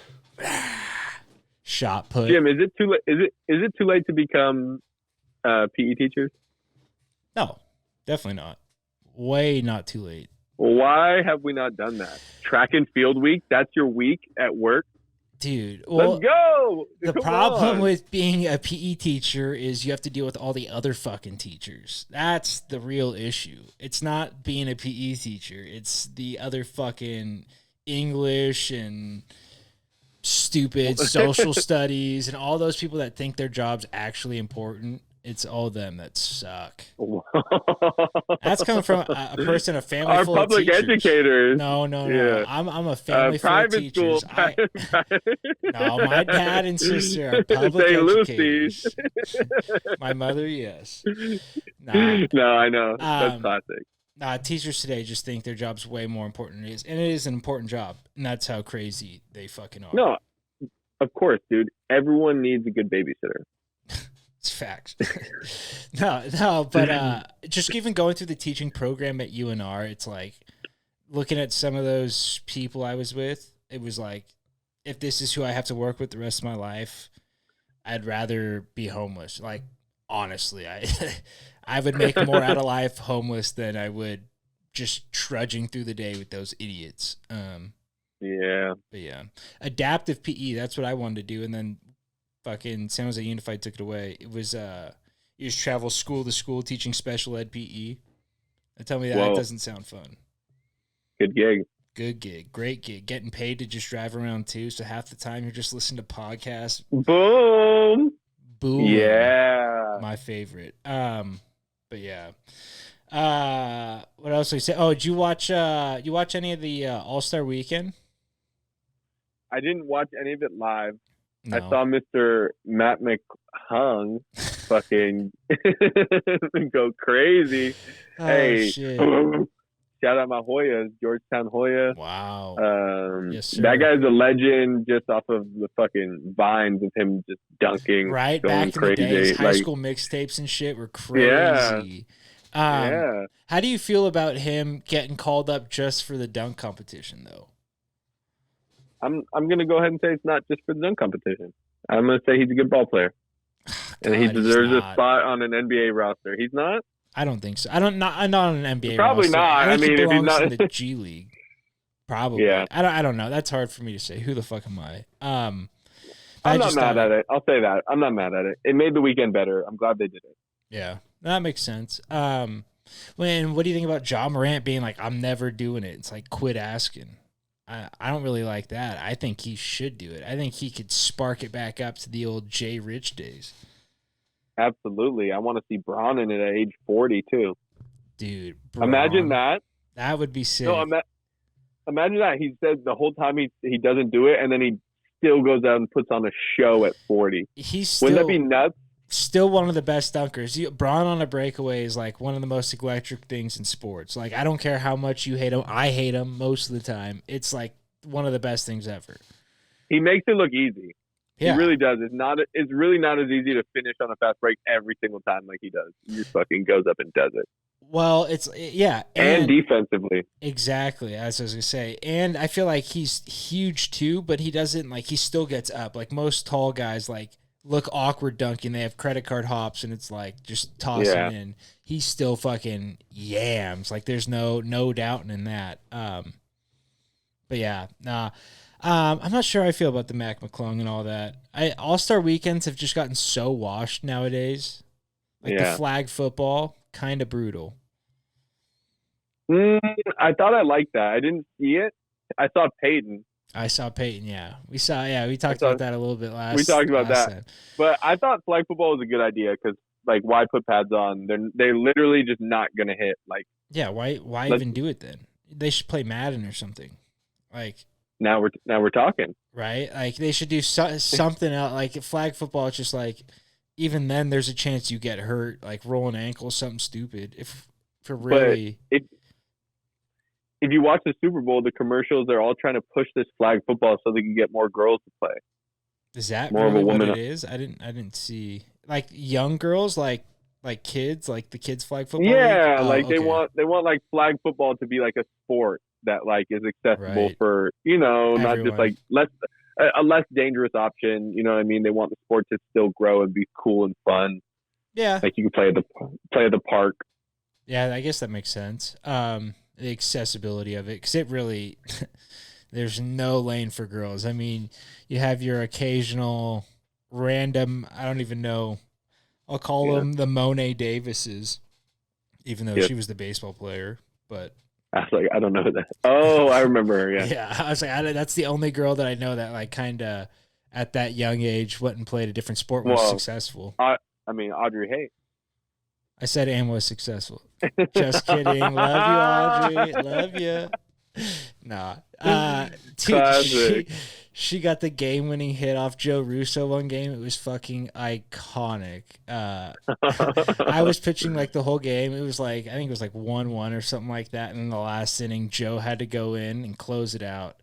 shot put. Jim, is it too late? Is it too late to become PE teachers? No, definitely not. Way not too late. Why have we not done that? Track and field week, that's your week at work? Dude, well, let's go. The problem with being a PE teacher is you have to deal with all the other fucking teachers. That's the real issue. It's not being a PE teacher. It's the other fucking English and stupid social studies and all those people that think their job's actually important. It's all them that suck. That's coming from a person, a family Our full public of teachers. educators. No. Yeah. I'm a family full of teachers. No, my dad and sister are public educators. My mother, yes. Nah. No, I know. That's classic. Teachers today just think their job's way more important than it is. And it is an important job. And that's how crazy they fucking are. No, of course, dude. Everyone needs a good babysitter. It's facts. no, but just even going through the teaching program at UNR, it's like looking at some of those people I was with, it was like, if this is who I have to work with the rest of my life, I'd rather be homeless. Like, honestly, I would make more out of life homeless than I would just trudging through the day with those idiots. Yeah. But yeah, adaptive PE, that's what I wanted to do. And then fucking San Jose Unified took it away. It was you just travel school to school teaching special ed PE. And tell me that doesn't sound fun. Good gig. Good gig. Great gig. Getting paid to just drive around too. So half the time you're just listening to podcasts. Boom. Yeah. My favorite. But yeah. What else did we say? Oh, did you watch any of the All-Star Weekend? I didn't watch any of it live. No. I saw Mr. Matt McHung fucking go crazy. Oh, hey, shit. Shout out my Hoyas, Georgetown Hoya. Wow. Yes, sir. That guy's a legend just off of the fucking vines of him just dunking. Right, going back crazy. in the days, high school mixtapes and shit were crazy. Yeah. How do you feel about him getting called up just for the dunk competition, though? I'm gonna go ahead and say it's not just for the dunk competition. I'm gonna say he's a good ball player, and he deserves a spot on an NBA roster. He's not. I don't think so. I'm not on an NBA Probably roster. not. I mean, if he's not in the G League, probably. Yeah. I don't know. That's hard for me to say. Who the fuck am I? I'm not mad at it. I'll say that. I'm not mad at it. It made the weekend better. I'm glad they did it. Yeah, that makes sense. What do you think about Ja Morant being like, I'm never doing it? It's like, quit asking. I don't really like that. I think he should do it. I think he could spark it back up to the old Jay Rich days. Absolutely. I want to see Bron in it at age 40 too. Dude, imagine that. That would be sick. No, imagine that. He says the whole time he doesn't do it, and then he still goes out and puts on a show at 40. Wouldn't that be nuts? Still one of the best dunkers. Bron on a breakaway is like one of the most electric things in sports. Like, I don't care how much you hate him. I hate him most of the time. It's like one of the best things ever. He makes it look easy. Yeah. He really does. It's really not as easy to finish on a fast break every single time like he does. He just fucking goes up and does it. Well, and defensively. Exactly, as I was gonna say. And I feel like he's huge too, but he doesn't, like, he still gets up. Like, most tall guys, like, look awkward dunking. They have credit card hops, and it's like just tossing in. He still fucking yams. Like, there's no doubting in that. But yeah, nah. I'm not sure how I feel about the Mac McClung and all that. All-Star weekends have just gotten so washed nowadays. Like, the flag football, kind of brutal. I thought I liked that. I didn't see it. I saw Peyton. Yeah. We talked about that a little bit last. We talked about that. Time. But I thought flag football was a good idea because, like, why put pads on? They're literally just not gonna hit. Like, yeah, why even do it then? They should play Madden or something. Like, now we're talking, right? Like, they should do something else. Like, flag football, it's just like, even then there's a chance you get hurt, like rolling ankles, something stupid. If really. But if you watch the Super Bowl, the commercials, they're all trying to push this flag football so they can get more girls to play. Is that more really of a woman? What it is? I didn't see, like, young girls, like kids, like the kids flag football. Yeah, they want like flag football to be like a sport that, like, is accessible for, everyone. Not just like a less dangerous option. You know what I mean? They want the sport to still grow and be cool and fun. Yeah, like you can play at the park. Yeah, I guess that makes sense. The accessibility of it, because it really, there's no lane for girls. I mean, you have your occasional random, I don't even know, I'll call Yeah. them the Monet Davises, even though Yes. she was the baseball player. But I was like, I don't know who that. Oh, I remember her. Yeah. yeah, I was like, that's the only girl that I know that like kind of at that young age went and played a different sport and was Well, successful. I mean, Audrey Hay. I said and was successful. Just kidding. Love you, Audrey. Love you. Nah. Dude, Classic. she got the game winning hit off Joe Russo one game. It was fucking iconic. I was pitching like the whole game. It was like I think it was like 1-1 or something like that. And in the last inning, Joe had to go in and close it out.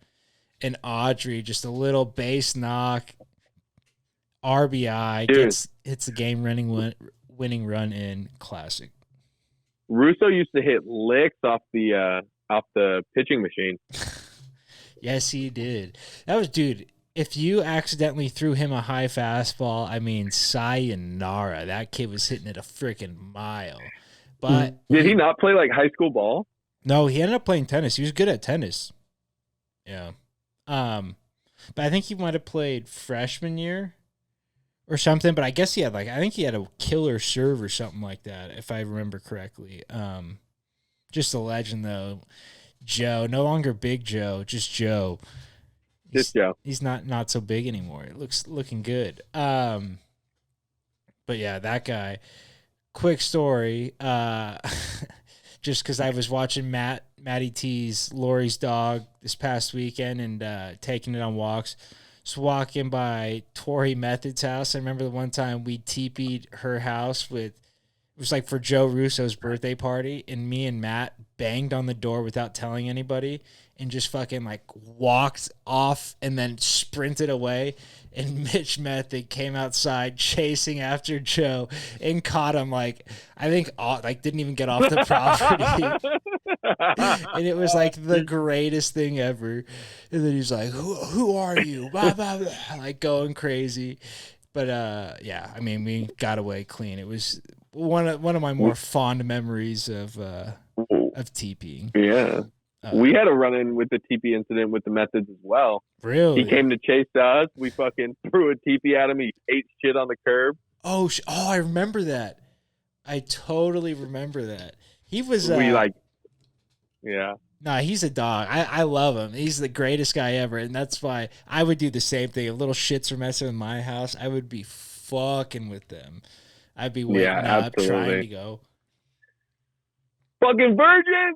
And Audrey, just a little base knock, RBI, Dude, hits the game winning run in. Classic. Russo used to hit licks off the pitching machine. Yes, he did. That was, dude. If you accidentally threw him a high fastball, I mean, sayonara. That kid was hitting it a freaking mile. But Did he not play like high school ball? no, he ended up playing tennis. He was good at tennis. Yeah. But I think he might have played freshman year or something. But I guess he had I think he had a killer serve or something like that, if I remember correctly. Just a legend though. Joe, no longer Big Joe, just Joe. Just Joe. He's not so big anymore. It looking good. But yeah, that guy. Quick story. Just because I was watching Matty T's Lori's dog this past weekend and taking it on walks. Just walking by Tori Method's house. I remember the one time we teepeed her house with. It was like for Joe Russo's birthday party, and me and Matt banged on the door without telling anybody and just fucking like walked off and then sprinted away. And Mitch Method came outside chasing after Joe and caught him I think didn't even get off the property. And it was like the greatest thing ever. And then he's like, who are you? Blah, blah, blah, like going crazy. But yeah, I mean, we got away clean. It was one of my more fond memories of TPing. Yeah. We had a run-in with the TP incident with the Methods as well. Really? He came to chase us. We fucking threw a TP at him. He ate shit on the curb. Oh, I remember that. I totally remember that. He was. Yeah. Nah, he's a dog. I love him. He's the greatest guy ever, and that's why I would do the same thing. If little shits were messing with my house, I would be fucking with them. I'd be waiting up, trying to go. Fucking virgin.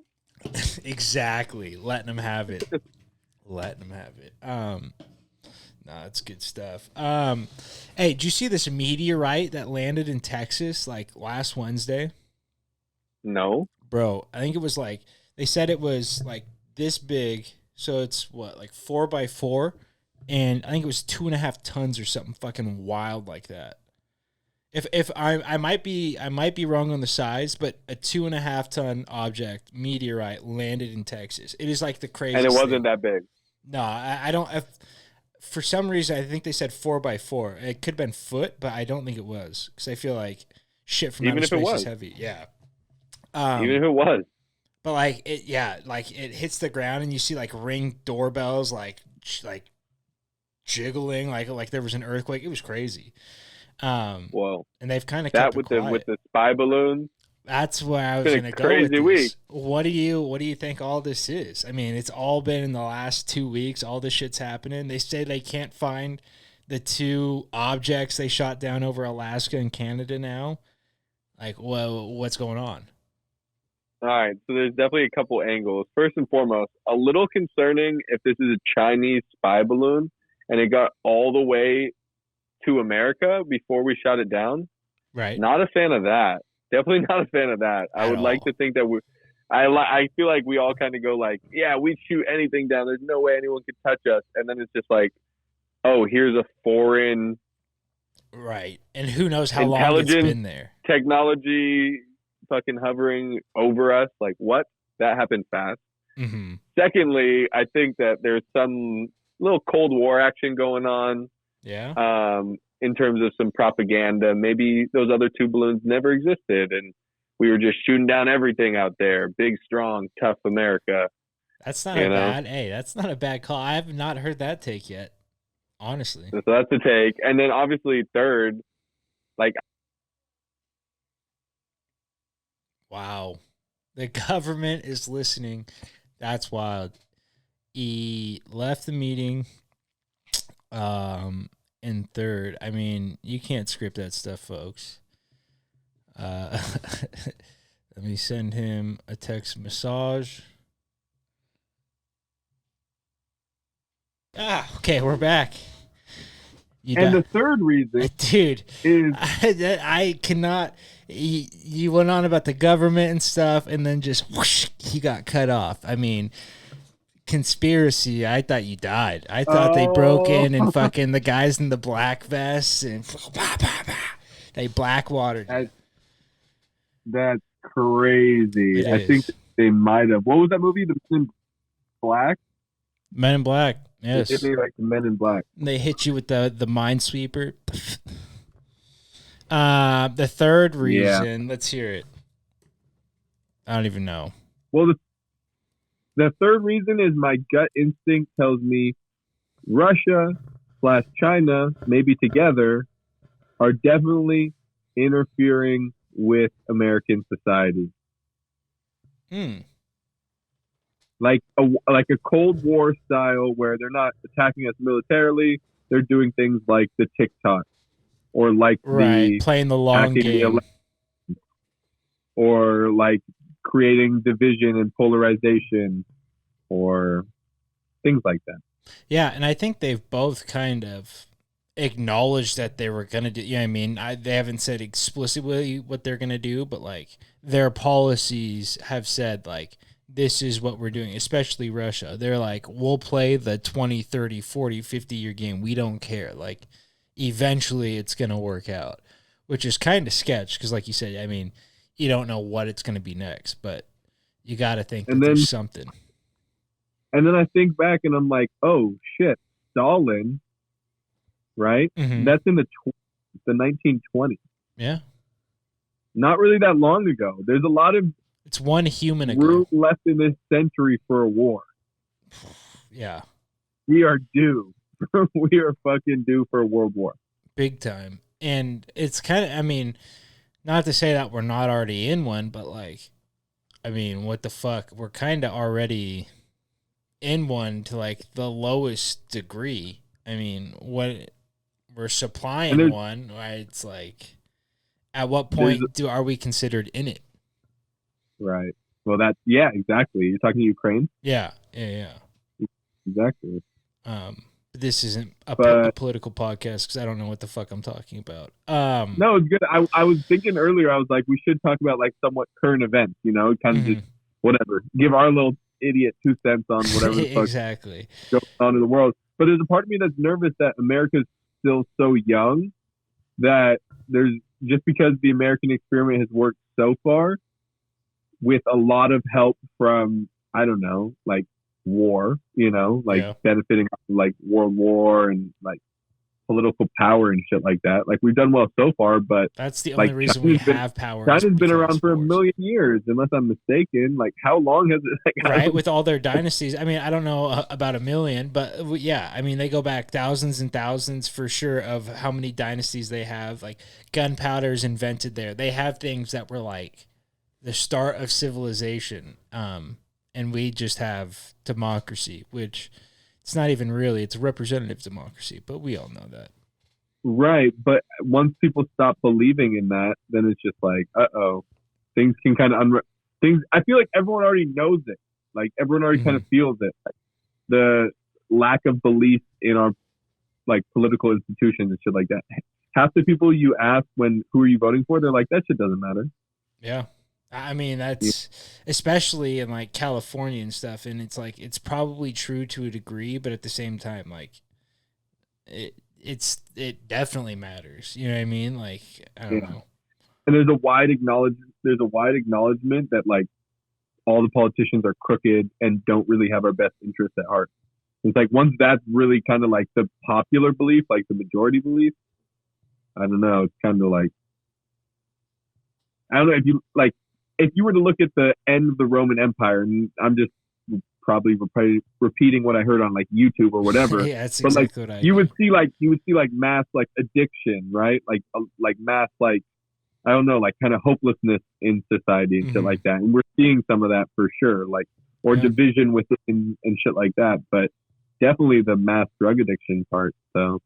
Exactly. Letting them have it. No, it's good stuff. Hey, did you see this meteorite that landed in Texas last Wednesday? No. Bro, I think it was they said it was this big, so it's 4x4, and I think it was 2.5 tons or something fucking wild like that. If I might be wrong on the size, but a 2.5 ton object meteorite landed in Texas. It is the craziest. And it wasn't thing. that big. No, I don't. For some reason, I think they said 4x4. It could have been foot, but I don't think it was because I feel like shit from outer space is heavy. Yeah. Even if it was. But it hits the ground and you see Ring doorbells jiggling like there was an earthquake. It was crazy. Whoa! And they've kind of that kept with the spy balloons. That's where I was going to go with this. Week. What do you think all this is? I mean, it's all been in the last 2 weeks. All this shit's happening. They say they can't find the 2 objects they shot down over Alaska and Canada now. What's going on? All right, so there's definitely a couple angles. First and foremost, a little concerning if this is a Chinese spy balloon and it got all the way to America before we shot it down. Right. Not a fan of that. Definitely not a fan of that. I would like to think that I feel like we all kind of go yeah, we'd shoot anything down. There's no way anyone could touch us. And then it's just oh, here's a foreign. Right. And who knows how long it's been there. Technology fucking hovering over us. What? That happened fast. Mm-hmm. Secondly, I think that there's some little Cold War action going on. Yeah. In terms of some propaganda, maybe those other 2 balloons never existed, and we were just shooting down everything out there. Big, strong, tough America. That's not a You know, bad. Hey, that's not a bad call. I have not heard that take yet. Honestly. so that's the take. And then obviously third, like Wow. The government is listening. That's wild. He left the meeting. In third. I mean, you can't script that stuff, folks. Let me send him a text massage. Okay, we're back. and the third reason, dude, is I cannot. You went on about the government and stuff, and then just whoosh, he got cut off. I mean, conspiracy. I thought you died. I thought they broke in and fucking the guys in the black vests and they black watered. That's crazy. I think they might have. What was that movie? The Men in Black. Men in Black. Yes. They like the Men in Black. They hit you with the minesweeper. The third reason. Let's hear it. I don't even know. Well, the third reason is my gut instinct tells me Russia/China, maybe together, are definitely interfering with American society. Like a Cold War style where they're not attacking us militarily, they're doing things like the TikTok or like playing the long game, or like creating division and polarization or things like that. Yeah, and I think they've both kind of acknowledged that they were going to do, you know what I mean? They haven't said explicitly what they're going to do, but like their policies have said like, this is what we're doing, especially Russia. They're like, we'll play the 20, 30, 40, 50-year game. We don't care. Like, eventually it's going to work out, which is kind of sketch because, like you said, I mean, you don't know what it's going to be next, but you got to think that there's something. And then I think back and I'm like, oh, shit, Stalin, right? Mm-hmm. That's in the 1920s. Yeah. Not really that long ago. There's a lot of it's one human ago. We're left in this century for a war. Yeah. We are due. We are fucking due for a world war. Big time. And it's kind of, I mean, not to say that we're not already in one, but like, I mean, what the fuck? We're kind of already in one to like the lowest degree. I mean, what we're supplying one, right? It's like, at what point are we considered in it? Right. Well, yeah, exactly. You're talking Ukraine? Yeah. Exactly. This isn't a political podcast because I don't know what the fuck I'm talking about. No, it's good. I was thinking earlier, I was like, we should talk about like somewhat current events, you know, kind of just whatever. Give our little idiot 2 cents on whatever the fuck exactly goes on in the world. But there's a part of me that's nervous that America's still so young that there's just because the American experiment has worked so far with a lot of help from, I don't know, like war, you know, like benefiting like World War and like political power and shit like that. Like we've done well so far, but that's the only reason we have power. China's been around for a million years, unless I'm mistaken. Like how long has it? Like, right, with all their dynasties. I mean, I don't know about a million, but yeah, I mean they go back thousands and thousands for sure of how many dynasties they have. Like gunpowder is invented there. They have things that were like the start of civilization, and we just have democracy, which it's not even really, it's representative democracy, but we all know that. Right, but once people stop believing in that, then it's just like, things can kind of things. I feel like everyone already knows it. Like everyone already kind of feels it. Like, the lack of belief in our like political institutions and shit like that. Half the people you ask who are you voting for, they're like, that shit doesn't matter. Yeah. I mean, that's especially in like California and stuff. And it's like, it's probably true to a degree, but at the same time, like it definitely matters. You know what I mean? Like, I don't know. And there's a wide acknowledgement that like all the politicians are crooked and don't really have our best interests at heart. It's like, once that's really kind of like the popular belief, like the majority belief, I don't know. It's kind of like, I don't know if you like, if you were to look at the end of the Roman Empire, and I'm just probably repeating what I heard on like YouTube or whatever, Yeah, that's but like exactly what I you do. would see like mass like addiction, right? Like mass like I don't know, like kind of hopelessness in society and shit Hmm. like that. And we're seeing some of that for sure, like or Yeah. division within and shit like that. But definitely the mass drug addiction part. So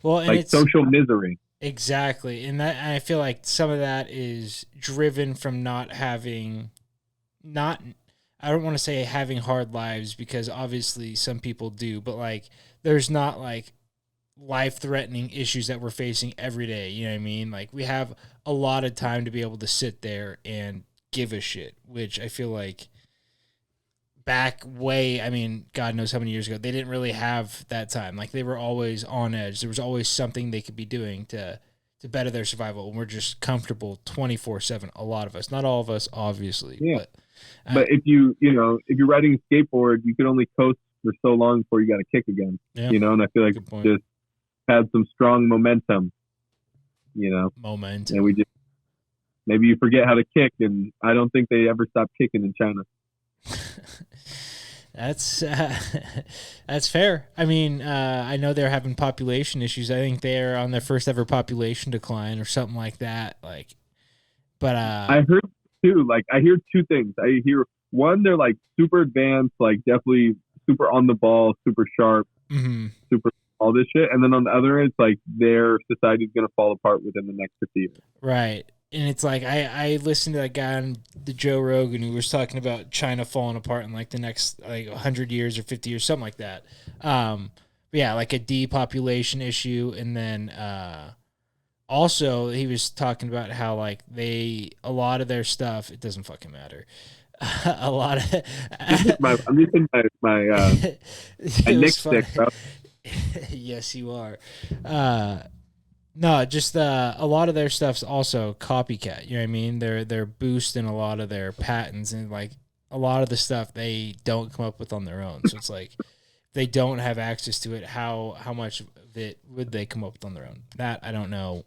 Well, and like it's social misery. exactly, and that I feel like some of that is driven from not having, not, I don't want to say having hard lives because obviously some people do, but like there's not like life threatening issues that we're facing every day. You know what I mean? Like we have a lot of time to be able to sit there and give a shit, which I feel like back way, I mean, God knows how many years ago, they didn't really have that time. Like they were always on edge. There was always something they could be doing to better their survival. And we're just comfortable 24/7. A lot of us, not all of us, obviously, Yeah. but But if if you're riding a skateboard, you could only coast for so long before you got to kick again. yeah, And I feel like good point. just had some strong momentum. And Momentum. we just maybe you forget how to kick, and I don't think they ever stopped kicking in China. That's that's fair. I mean, I know they're having population issues. I think they're on their first ever population decline or something like that. Like, but I heard too. Like I hear two things. I hear one, they're like super advanced, like definitely super on the ball, super sharp, mhm. super all this shit. And then on the other end, it's like their society is gonna fall apart within the next 50 years. Right. And it's like I listened to that guy on the Joe Rogan who was talking about China falling apart in like the next like 100 years or 50 years, something like that. But yeah, like a depopulation issue, and then also he was talking about how like a lot of their stuff, it doesn't fucking matter. A lot of I'm using my it Nick was fun. stick, bro. Yes, you are. No, just a lot of their stuff's also copycat. You know what I mean? They're boosting a lot of their patents, and like a lot of the stuff they don't come up with on their own. So it's like they don't have access to it. How much of it would they come up with on their own? That I don't know.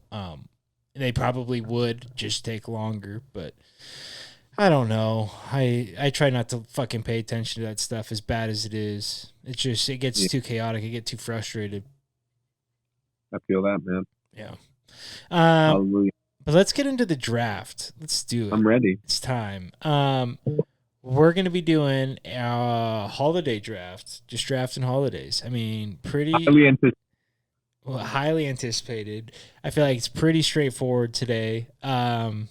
They probably would just take longer, but I don't know. I try not to fucking pay attention to that stuff as bad as it is. It's just it gets Yeah, too chaotic. I get too frustrated. I feel that, man. Yeah. Um, Hallelujah. But let's get into the draft. Let's do it. I'm ready. It's time. We're gonna be doing a holiday draft, just drafting holidays. I mean, pretty Highly anticipated. well, highly anticipated. I feel like it's pretty straightforward today. But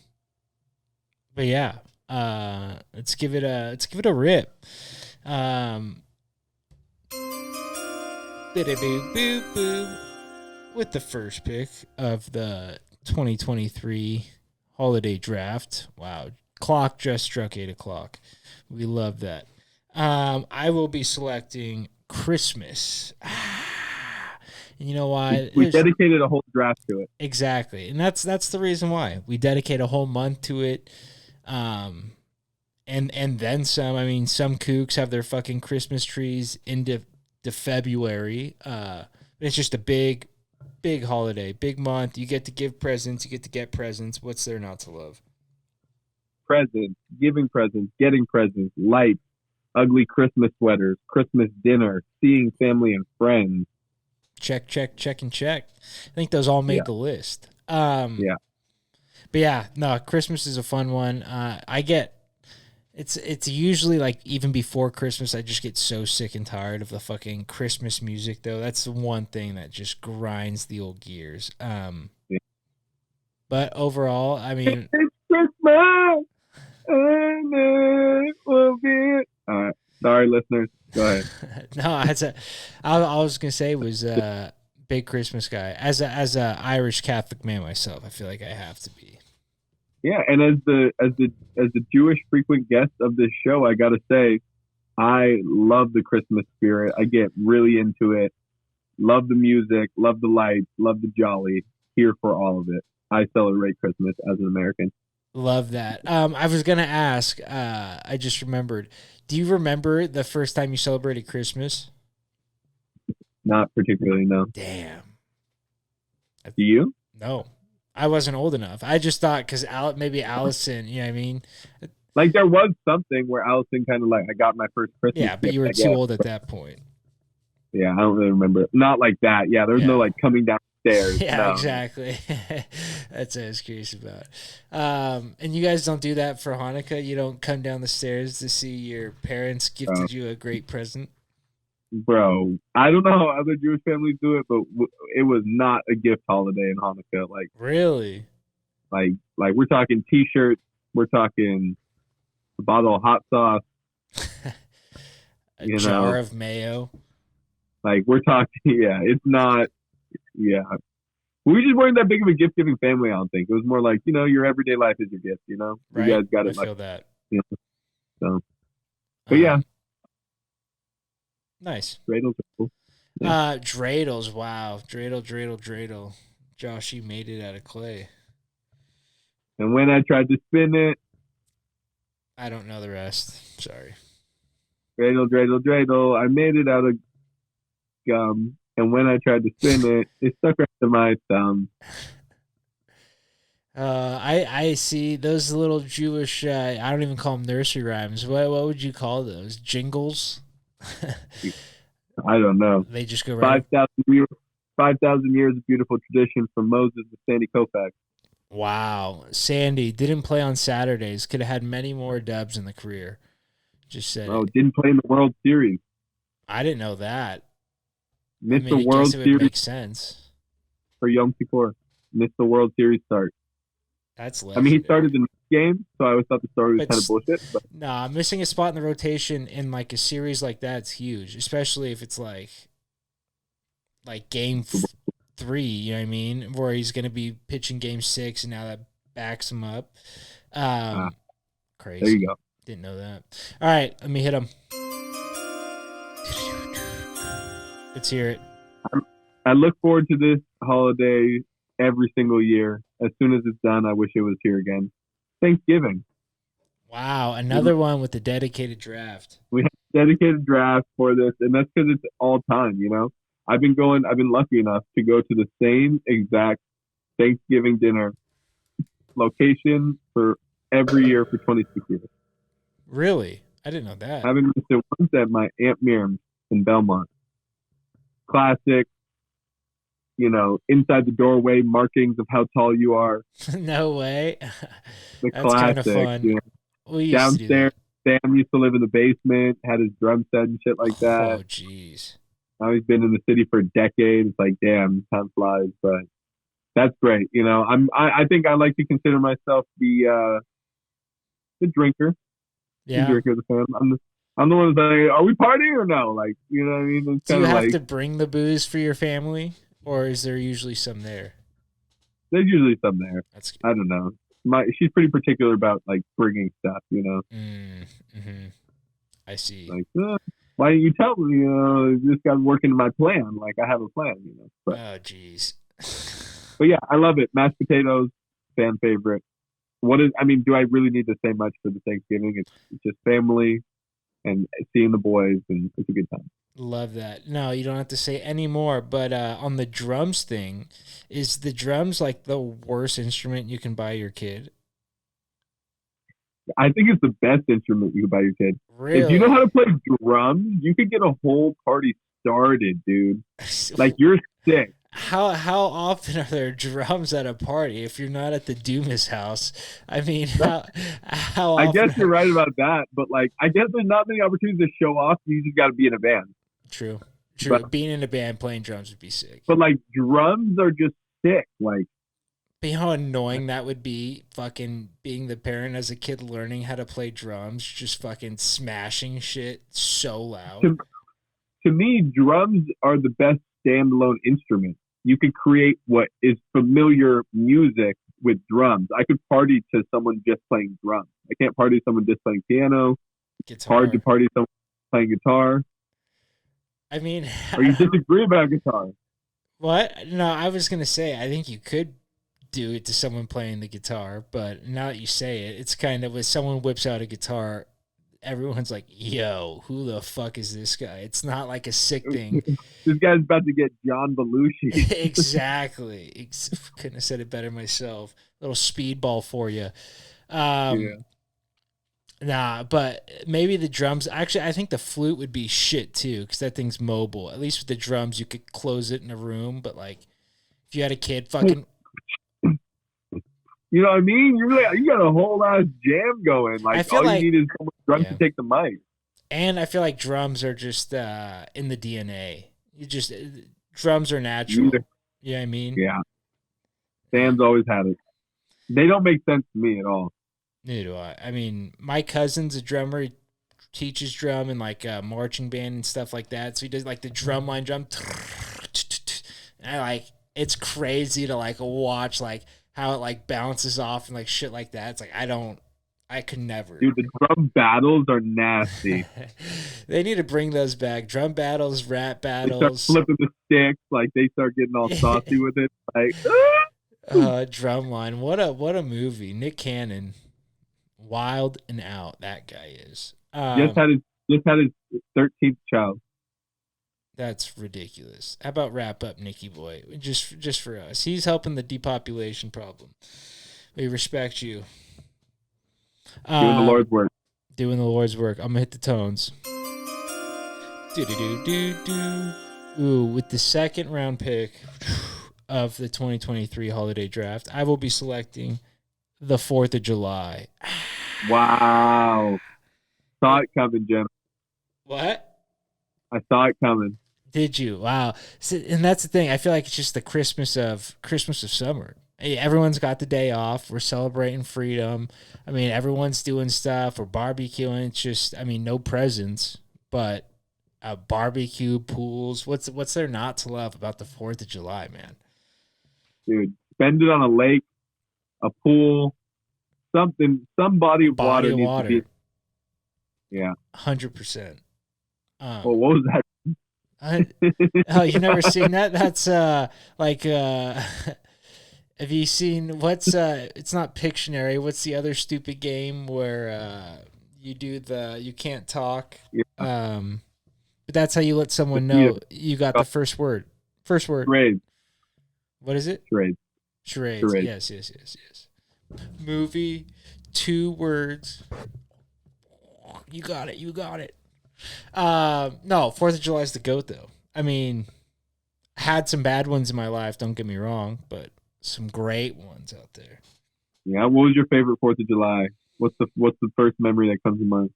yeah, let's give it a rip. Um, boo with the first pick of the 2023 holiday draft. Wow, clock just struck 8 o'clock. We love that. I will be selecting Christmas. And you know why? We dedicated a whole draft to it. Exactly, and that's the reason why we dedicate a whole month to it. And then some. I mean, some kooks have their fucking Christmas trees into February. It's just a big holiday, big month. You get to give presents. You get to get presents. What's there not to love? Presents, giving presents, getting presents, lights, ugly Christmas sweaters, Christmas dinner, seeing family and friends. Check, check, check, and check. I think those all made Yeah. the list. Yeah. But yeah, no, Christmas is a fun one. It's usually like even before Christmas, I just get so sick and tired of the fucking Christmas music though. That's the one thing that just grinds the old gears. Yeah. But overall, I mean, It's Christmas, and it will be. All right. Sorry, listeners. Go ahead. no, I was gonna say was big Christmas guy. As a Irish Catholic man myself, I feel like I have to be. Yeah, and as the Jewish frequent guest of this show, I gotta say, I love the Christmas spirit. I get really into it. Love the music, love the lights, love the jolly. Here for all of it. I celebrate Christmas as an American. Love that. I was gonna ask. I just remembered. Do you remember the first time you celebrated Christmas? Not particularly, no. Damn. Do you? No. I wasn't old enough. I just thought because maybe Allison, you know what I mean? Like there was something where Allison kind of like I got my first Christmas Yeah, but gift, you were I too guess. old at that point. Yeah, I don't really remember. Not like that. Yeah, there was no Yeah. like coming downstairs. Yeah, No. exactly. That's what I was curious about. And you guys don't do that for Hanukkah? You don't come down the stairs to see your parents Bro, gifted you a great present? bro, I don't know how other Jewish families do it, but it was not a gift holiday in Hanukkah. Really? Like we're talking T-shirts, we're talking a bottle of hot sauce, A you jar know, of mayo? like we're talking. Yeah, it's not. Yeah, we just weren't that big of a gift giving family. I don't think it was more like your everyday life is your gift. You Right? guys got I it like feel that. you know. So, but yeah, Um, nice. dreidels are cool. Yeah. Dreidels. Wow. Dreidel. Josh, you made it out of clay. And when I tried to spin it, I don't know the rest. Sorry. dreidel, I made it out of gum. And when I tried to spin it, it stuck right to my thumb. I see those little Jewish. I don't even call them nursery rhymes. What would you call those? Jingles? I don't know. They just go right. 5,000 years, 5,000 years of beautiful tradition from Moses to Sandy Koufax. Wow, Sandy didn't play on Saturdays. Could have had many more dubs in the career. Just said Oh, it. didn't play in the World Series. I didn't know that. I Missed mean, the I guess World it would Series make sense. for Yom Kippur. Missed the World Series start. That's I mean, he legendary. started the next game, so I always thought the story was But kind of bullshit. But nah, missing a spot in the rotation in like a series like that's huge, especially if it's like game 3. You know what I mean? Where he's going to be pitching game 6, and now that backs him up. there Crazy. you go. Didn't know that. All right, let me hit him. Let's hear it. I look forward to this holiday every single year. As soon as it's done, I wish it was here again. Thanksgiving. Wow, another one with the dedicated draft. We have a dedicated draft for this, and that's because it's all time. I've been lucky enough to go to the same exact Thanksgiving dinner location for every year for 26 years. Really? I didn't know that. I haven't missed it once at my Aunt Miriam's in Belmont. Classic, inside the doorway, markings of how tall you are. No way. The That's kind of classic. fun. We used to do Downstairs, that. Sam used to live in the basement, had his drum set and shit like that. Oh, jeez. Now he's been in the city for a decade. It's like, damn, time flies. But that's great. I think I like to consider myself the drinker. Yeah. The drinker of the family. I'm the one that's like, are we partying or no? Like, you know what I mean? It's Do you kind of have like to bring the booze for your family, or is there usually some there? there's usually some there. That's good. I don't know. She's pretty particular about like bringing stuff. Mm-hmm. I see. Like, why didn't you tell me? You just got to work into my plan. Like I have a plan. But Oh, jeez. but yeah, I love it. Mashed potatoes, fan favorite. Do I really need to say much for the Thanksgiving? It's just family and seeing the boys, and it's a good time. Love that. No, you don't have to say any more. But on the drums thing, is the drums like the worst instrument you can buy your kid? I think it's the best instrument you can buy your kid. Really? If you know how to play drums, you could get a whole party started, dude. Like you're sick. How often are there drums at a party if you're not at the Dumas house? I mean, how I often? guess you're right about that, but like I guess there's not many opportunities to show off. You just got to be in a band. True. But Being in a band playing drums would be sick. But like drums are just sick. Like, But you know how annoying that would be, fucking being the parent as a kid learning how to play drums, just fucking smashing shit so loud. To me, drums are the best standalone instrument. You could create what is familiar music with drums. I could party to someone just playing drums. I can't party to someone just playing piano. It's hard to party to someone playing guitar. I mean, or you disagree about guitar? What? No, I was gonna say I think you could do it to someone playing the guitar, but now that you say it, it's kind of when someone whips out a guitar, everyone's like, yo, who the fuck is this guy? It's not like a sick thing. This guy's about to get John Belushi. Exactly. Couldn't have said it better myself. Little speedball for you. Yeah. Nah, but maybe the drums. Actually, I think the flute would be shit too, because that thing's mobile. At least with the drums, you could close it in a room. But like, if you had a kid, fucking. You know what I mean? You got a whole ass jam going. I Like feel all like- you need is someone drums Yeah. to take the mic. And I feel like drums are just in the DNA. Drums are natural. Neither. You know what I mean? Yeah. Sam's always had it. They don't make sense to me at all. Neither do I. I mean, my cousin's a drummer. He teaches drum and like marching band and stuff like that. So he does like the drum line drum. And I like, it's crazy to like watch like how it like bounces off and like shit like that. It's like, I could never. Dude, the drum battles are nasty. They need to bring those back. Drum battles, rap They start battles. flipping the sticks, like they start getting all saucy with it. Like, Drumline. What a movie. Nick Cannon. Wild and out, that guy is. just had his 13th child. That's ridiculous. How about wrap up, Nicky boy? Just for us. He's helping the depopulation problem. We respect you. Doing the Lord's work. Doing the Lord's work. I'm gonna hit the tones. Do. Ooh, with the second round pick of the 2023 holiday draft, I will be selecting the 4th of July. Wow. Saw it coming, Jim. What? I saw it coming. Did you? Wow. So, and that's the thing. I feel like it's just the Christmas of summer. Hey, everyone's got the day off. We're celebrating freedom. I mean, everyone's doing stuff. We're barbecuing. It's just, I mean, no presents, but a barbecue, pools. What's there not to love about the 4th of July, man? Dude, spend it on a lake, a pool, something, some body of water needs to be. Yeah. 100%. Well, what was that? Oh, you've never seen that? That's have you seen it's not Pictionary. What's the other stupid game where you do you can't talk? Yeah. But that's how you let someone know you got the first word. Charades. What is it? Charades. Charades. Yes. Movie, 2 words. You got it. No, 4th of July is the GOAT, though. I mean, had some bad ones in my life, don't get me wrong, but some great ones out there. Yeah, what was your favorite 4th of July? What's the first memory that comes to mind?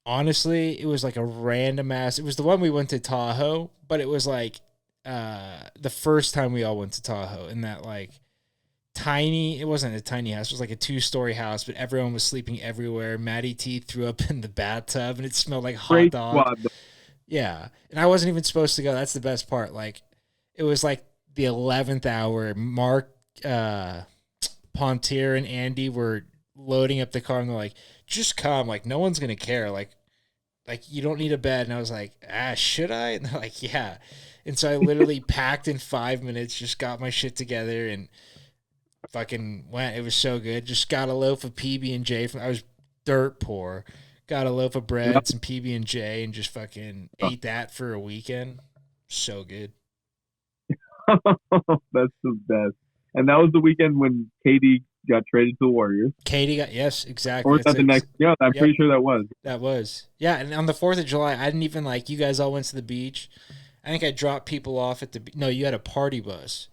Honestly, it was like a random ass. It was the one we went to Tahoe, but it was like the first time we all went to Tahoe in that like tiny. It wasn't a tiny house. It was like a 2-story house, but everyone was sleeping everywhere. Maddie T threw up in the bathtub, and it smelled like hot Great dog. squad. Yeah, and I wasn't even supposed to go. That's the best part. Like, it was like the 11th hour. Mark, Pontier, and Andy were loading up the car, and they're like, "Just come. Like, no one's gonna care. Like you don't need a bed." And I was like, should I? And they're like, yeah. And so I literally packed in 5 minutes, just got my shit together, and fucking went. It was so good. Just got a loaf of PB&J. I was dirt poor. Got a loaf of bread, some PB&J, and just fucking ate that for a weekend. So good. That's the best. And that was the weekend when Katie got traded to the Warriors. Katie got, yes, exactly. Or was that the next? Yeah, I'm pretty sure that was. That was. Yeah, and on the 4th of July, I didn't even you guys all went to the beach. I think I dropped people off at no, you had a party bus.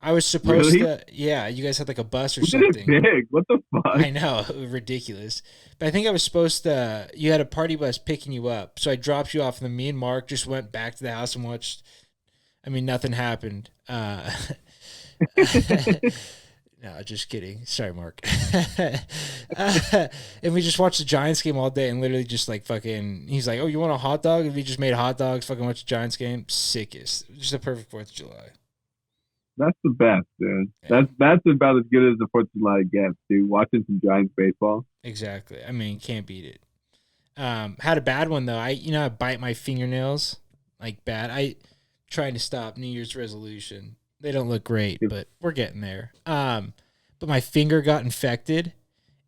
I was supposed to, yeah, you guys had like a bus or something. Big. What the fuck? I know, ridiculous. But I think I was supposed to, you had a party bus picking you up. So I dropped you off, and then me and Mark just went back to the house and watched, nothing happened. No, just kidding. Sorry, Mark. And we just watched the Giants game all day, and literally just he's like, "Oh, you want a hot dog?" And we just made hot dogs, fucking watched the Giants game. Sickest. Just a perfect 4th of July. That's the best, dude. Yeah. That's about as good as the 4th of July gets, dude. Watching some Giants baseball. Exactly. Can't beat it. Had a bad one though. I bite my fingernails like bad. I trying to stop New Year's resolution. They don't look great, but we're getting there. But my finger got infected,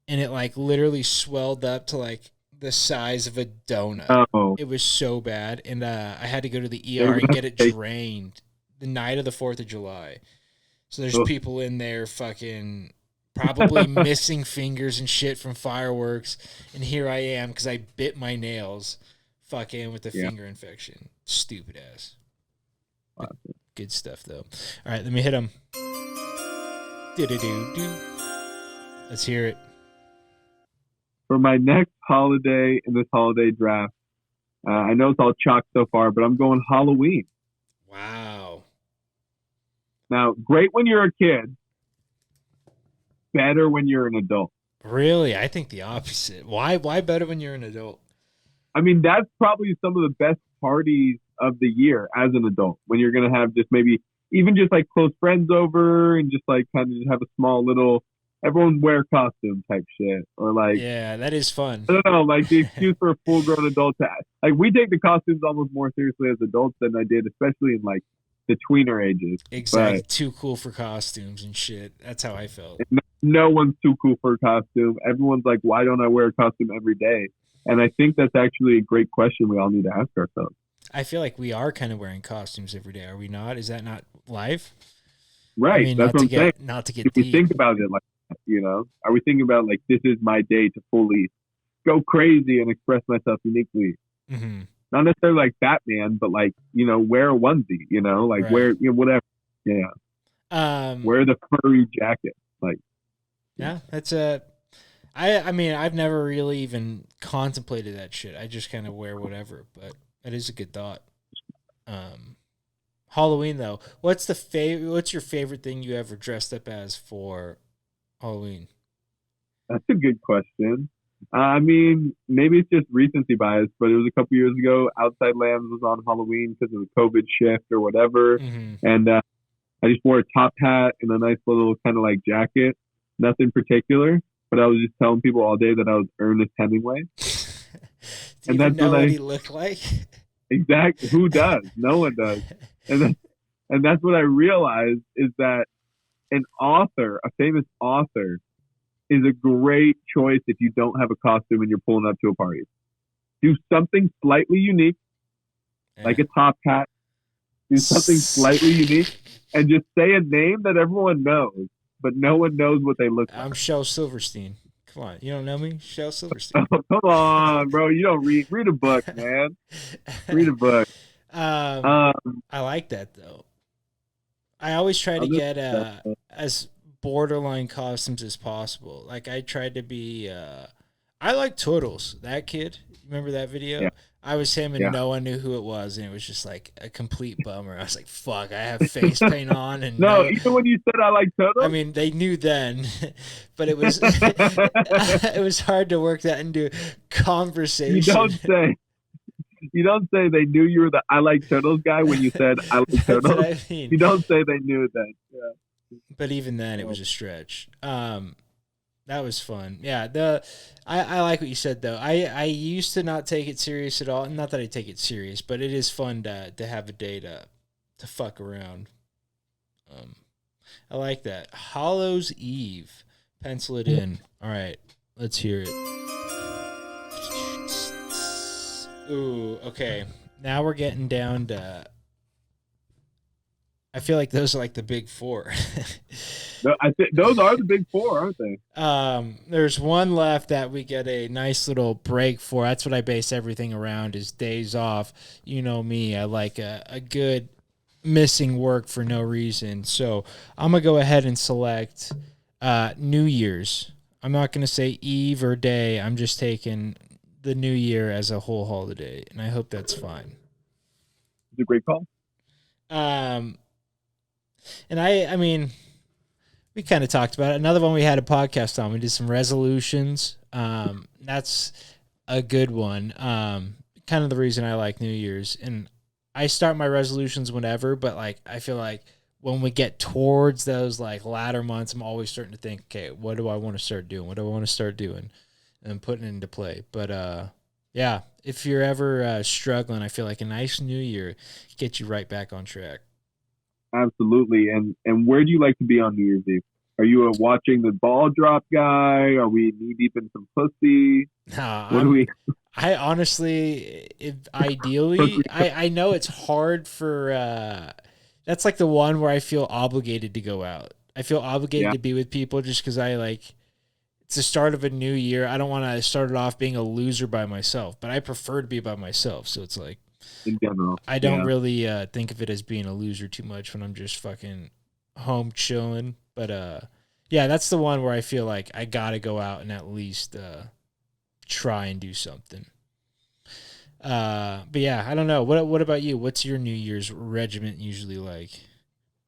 and it literally swelled up to the size of a donut. Oh, It was so bad, and I had to go to the they ER were and gonna get it take. drained the night of the 4th of July. So there's Oh, people in there fucking probably missing fingers and shit from fireworks, and here I am because I bit my nails, fucking with a yeah. finger infection. Stupid ass. Wow. Good stuff though. All right, let me hit him. Do. Let's hear it. For my next holiday in this holiday draft, I know it's all chalk so far, but I'm going Halloween. Wow. Now, great when you're a kid, better when you're an adult. Really? I think the opposite. Why better when you're an adult? I mean, that's probably some of the best parties of the year as an adult when you're going to have just maybe even just like close friends over and just like kind of just have a small little everyone wear costume type shit or like Yeah, that is fun. I don't know, like the excuse for a full grown adult to like we take the costumes almost more seriously as adults than I did, especially in like the tweener ages. Exactly. Too cool for costumes and shit. That's how I felt. But no one's too cool for a costume. Everyone's like, why don't I wear a costume every day? And I think that's actually a great question we all need to ask ourselves. I feel like we are kind of wearing costumes every day, are we not? Is that not life? Right. I mean, That's what I'm saying. not to If get we deep. think about it like that, are we thinking about like this is my day to fully go crazy and express myself uniquely? Mm-hmm. Not necessarily like Batman, but like, wear a onesie, like Right. wear, whatever. Yeah. Wear the furry jacket. Like, yeah, that's a. I mean, I've never really even contemplated that shit. I just kind of wear whatever, but that is a good thought. Halloween though, what's your favorite thing you ever dressed up as for Halloween? that's a good question. I mean, maybe it's just recency bias, but it was a couple years ago. Outside Lands was on Halloween because of the COVID shift or whatever. Mm-hmm. And I just wore a top hat and a nice little kind of like jacket. Nothing particular, but I was just telling people all day that I was Ernest Hemingway. Do you And even that's know what what he looked like? exactly, who does? No one does. And that's what I realized is that an author, a famous author, is a great choice if you don't have a costume and you're pulling up to a party. Do something slightly unique, like a top hat. Do something slightly unique, and just say a name that everyone knows, but no one knows what they look like. I'm Shel Silverstein. Come on, you don't know me, Shel Silverstein. Oh, come on, bro. You don't read a book, man. Read a book. I like that though. I always try to get as borderline costumes as possible. Like I tried to be I like Turtles, that kid. Remember that video? Yeah. I was him and no one knew who it was, and it was just like a complete bummer. I was like, fuck, I have face paint on and no, even when you said I like Turtles? I mean, they knew then, but it was it was hard to work that into conversation. You don't say they knew you were the I like Turtles guy when you said I like Turtles. What I mean. You don't say they knew that. Yeah. But even then, it was a stretch. That was fun. Yeah, I like what you said though. I used to not take it serious at all. Not that I take it serious, but it is fun to have a day to fuck around. I like that. Hallows Eve. Pencil it in. All right, let's hear it. Ooh, okay. Now we're getting down to. I feel like those are like the big four. No, I think those are the big four, aren't they? There's one left that we get a nice little break for. That's what I base everything around is days off. You know me, I like a good missing work for no reason. So I'm going to go ahead and select New Year's. I'm not going to say eve or day. I'm just taking the new year as a whole holiday, and I hope that's fine. It's a great call. And I mean, we kind of talked about it. Another one we had a podcast on. We did some resolutions. That's a good one. Kind of the reason I like New Year's. And I start my resolutions whenever, but like I feel like when we get towards those like latter months, I'm always starting to think, okay, what do I want to start doing? What do I want to start doing? And putting it into play. But yeah, if you're ever struggling, I feel like a nice New Year gets you right back on track. Absolutely. And where do you like to be on New Year's Eve? Are you a watching the ball drop guy? Are we knee deep in some pussy? No, What do we? I honestly, if ideally, I know it's hard for. That's like the one where I feel obligated to go out. I feel obligated Yeah, to be with people just because I like. It's the start of a new year. I don't want to start it off being a loser by myself, but I prefer to be by myself. So it's like in general. I don't Yeah, really think of it as being a loser too much when I'm just fucking home chilling. But yeah, that's the one where I feel like I gotta go out and at least try and do something. But yeah, I don't know. What about you? What's your New Year's regiment usually like?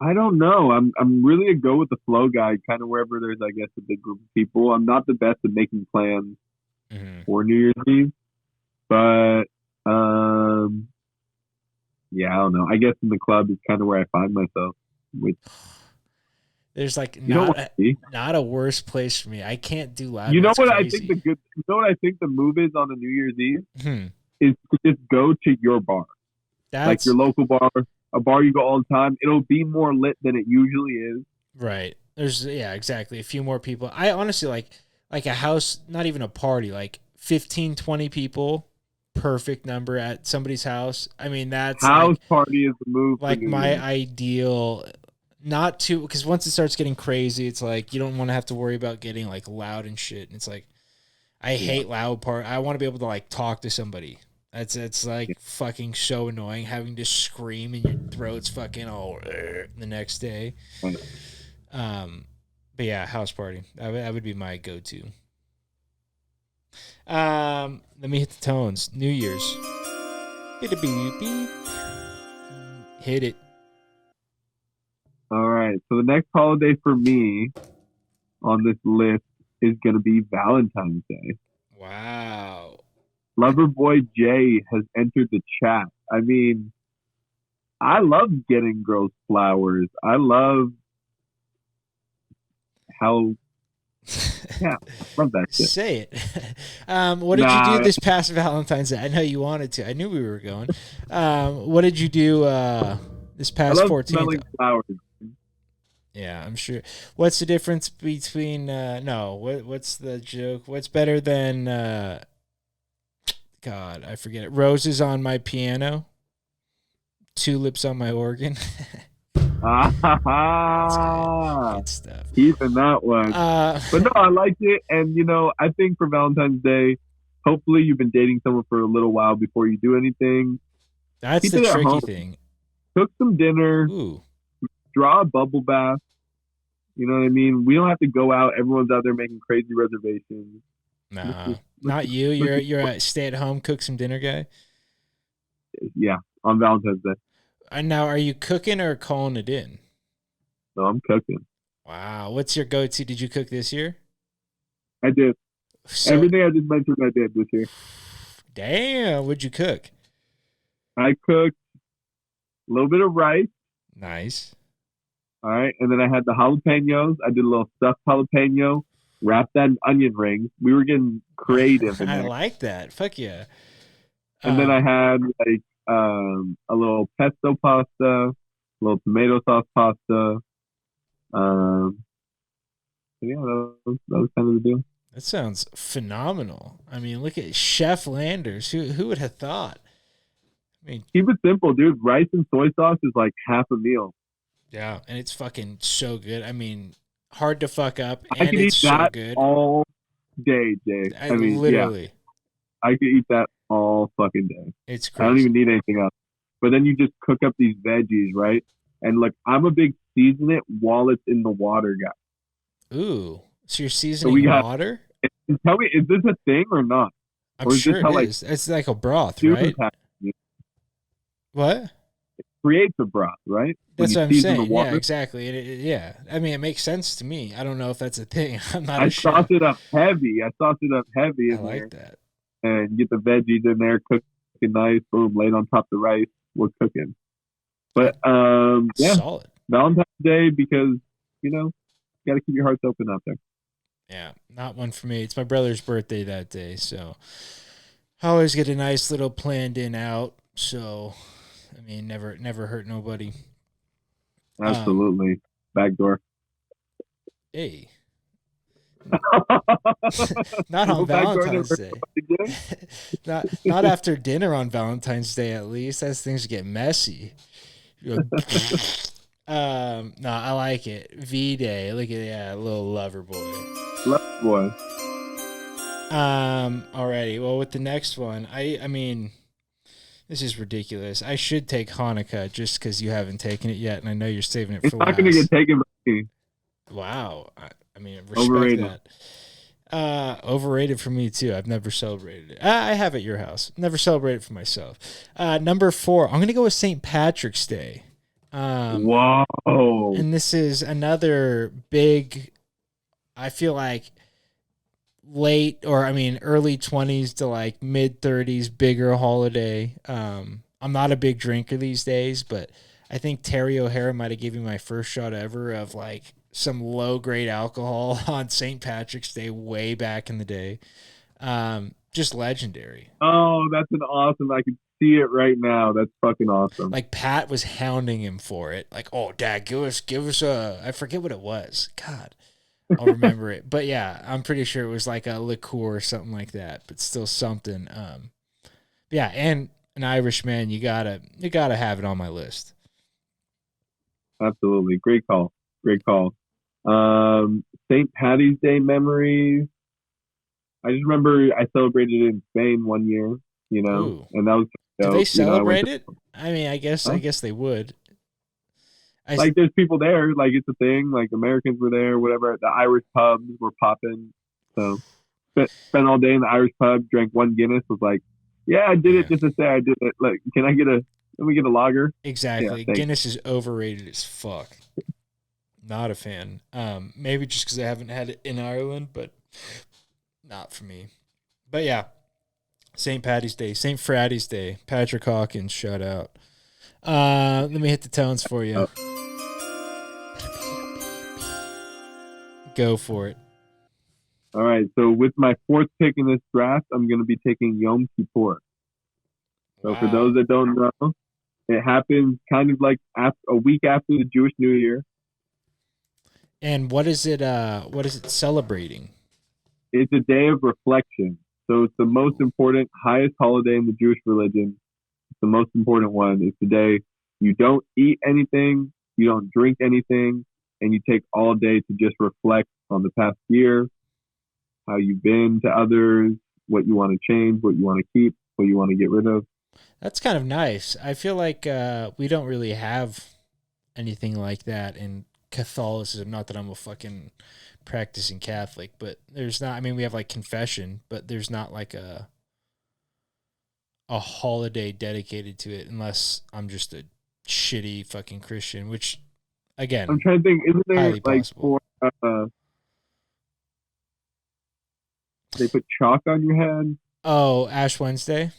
I don't know. I'm really a go with the flow guy, kind of wherever there's, I guess, a big group of people. I'm not the best at making plans Mm-hmm. for New Year's Eve, but yeah, I don't know. I guess in the club is kind of where I find myself. With There's like you know what? not a worse place for me. I can't do loud. You know It's what I think crazy. You know what I think the move is on a New Year's Eve Hmm. is to just go to your bar, like your That's local bar, a bar you go all the time. It'll be more lit than it usually is. right. There's yeah, exactly. A few more people. I honestly like a house, not even a party, like 15, 20 people, perfect number at somebody's house. I mean, that's House party is the move for like New my Year's. ideal not too because once it starts getting crazy, it's like you don't want to have to worry about getting like loud and shit. And it's like I Yeah, hate loud part. I want to be able to like talk to somebody. It's yeah. like fucking so annoying having to scream and your throat's fucking all the next day. I know. But yeah, house party. That would be my go-to. Let me hit the tones. New Year's. Hit it, beep, beep. Hit it. All right. So the next holiday for me on this list is going to be Valentine's Day. Wow. Loverboy Jay has entered the chat. I mean, I love getting girls flowers. I love how, yeah, love that shit. Say it. What did you do Nah, this past Valentine's Day? I know you wanted to. I knew we were going. What did you do this I past love 14th? smelling flowers. Yeah, I'm sure. What's the difference between no? What's the joke? What's better than God? I forget it. Roses on my piano, tulips on my organ. That's Ah, good stuff. keeping that one. But no, I like it. And, I think for Valentine's Day, hopefully you've been dating someone for a little while before you do anything. That's Keep the it at tricky home. thing. Cook some dinner. Ooh, Draw a bubble bath. You know what I mean? We don't have to go out. Everyone's out there making crazy reservations. nah, not you. You're a stay-at-home, cook some dinner guy. Yeah, on Valentine's Day. And now, are you cooking or calling it in? No, I'm cooking. Wow, what's your go-to? Did you cook this year? I did. So, Everything I just mentioned, I did this year. damn, what'd you cook? I cooked a little bit of rice. Nice. All right. And then I had the jalapenos. I did a little stuffed jalapeno, wrapped that in onion rings. We were getting creative in I there. like that. Fuck yeah. And then I had like a little pesto pasta, a little tomato sauce pasta. Yeah, that was kind of the deal. That sounds phenomenal. I mean, look at Chef Landers. Who would have thought? I mean, Keep it simple, dude. Rice and soy sauce is like half a meal. yeah, and it's fucking so good. I mean, hard to fuck up, I and could eat it's so that good. all day, Jay. I I mean, yeah, literally, I could eat that all fucking day. it's I don't crazy. even need anything else. But then you just cook up these veggies, right? And like, I'm a big season it while it's in the water guy. Ooh, so you're So seasoning we got. water? And tell me, is this a thing or not? I'm Or is sure this it how like is. It's like a broth, humans right? have What? creates a broth, right? When That's you what I'm season the saying. Yeah, water. exactly. Yeah, I mean, it makes sense to me. I don't know if that's a thing. I'm not I a sauce chef. it up heavy. I sauce it up heavy I in like there that. and get the veggies in there, cooking nice, boom, laid on top of the rice. We're cooking. But yeah, Solid. Valentine's Day because got to keep your hearts open out there. Yeah, not one for me. It's my brother's birthday that day, so I always get a nice little planned in out. So, I mean, never hurt nobody. Absolutely, backdoor. Hey, not on People back door never Valentine's Day. again. Not after dinner on Valentine's Day. At least as things get messy. You go, no, I like it. V Day. Look at that little lover boy. Left boy. Alrighty. Well, with the next one, I mean, this is ridiculous. I should take Hanukkah just because you haven't taken it yet, and I know you're saving it for It's last. not going to get taken by me. Wow. I mean, respect Overrated. that. Overrated for me too. I've never celebrated it. I have at your house. Never celebrated for myself. Number 4. I'm gonna go with St. Patrick's Day. Whoa. And this is another big. I feel like early 20s to like mid 30s, bigger holiday. I'm not a big drinker these days, but I think Terry O'Hara might have given me my first shot ever of like some low grade alcohol on St. Patrick's Day way back in the day. Just legendary. Oh, that's an awesome. I can see it right now. That's fucking awesome. Like Pat was hounding him for it. Like, oh, Dad, give us I forget what it was. God, I'll remember it. But yeah, I'm pretty sure it was like a liqueur or something like that. But still something. Yeah, and an Irishman, you gotta have it on my list. Absolutely. Great call. St. Patty's Day memories. I just remember I celebrated it in Spain one year, Ooh. and that was. Do they celebrate it? I mean, I guess they would. Like, there's people there. Like, it's a thing. Like, Americans were there, whatever. The Irish pubs were popping. So, spent all day in the Irish pub, drank one Guinness, was like, yeah, I did it just to say I did it. Like, let me get a lager? Exactly. Yeah, Guinness is overrated as fuck. Not a fan. Maybe just because I haven't had it in Ireland, but not for me. But yeah, St. Patty's Day, St. Fratty's Day, Patrick Hawkins, shout out. Let me hit the tones for you. Go for it. All right. So with my 4th pick in this draft, I'm going to be taking Yom Kippur. So for those that don't know, it happens kind of like a week after the Jewish New Year. And what is it celebrating? It's a day of reflection. So it's the most important, highest holiday in the Jewish religion. It's the most important one. It's the day you don't eat anything, you don't drink anything, and you take all day to just reflect on the past year, how you've been to others, what you want to change, what you want to keep, what you want to get rid of. That's kind of nice. I feel like we don't really have anything like that in Catholicism. Not that I'm a fucking practicing Catholic, but there's not. I mean, we have like confession, but there's not like a holiday dedicated to it, unless I'm just a shitty fucking Christian. Which, again, I'm trying to think. Isn't there highly like possible. for they put chalk on your head? Oh, Ash Wednesday.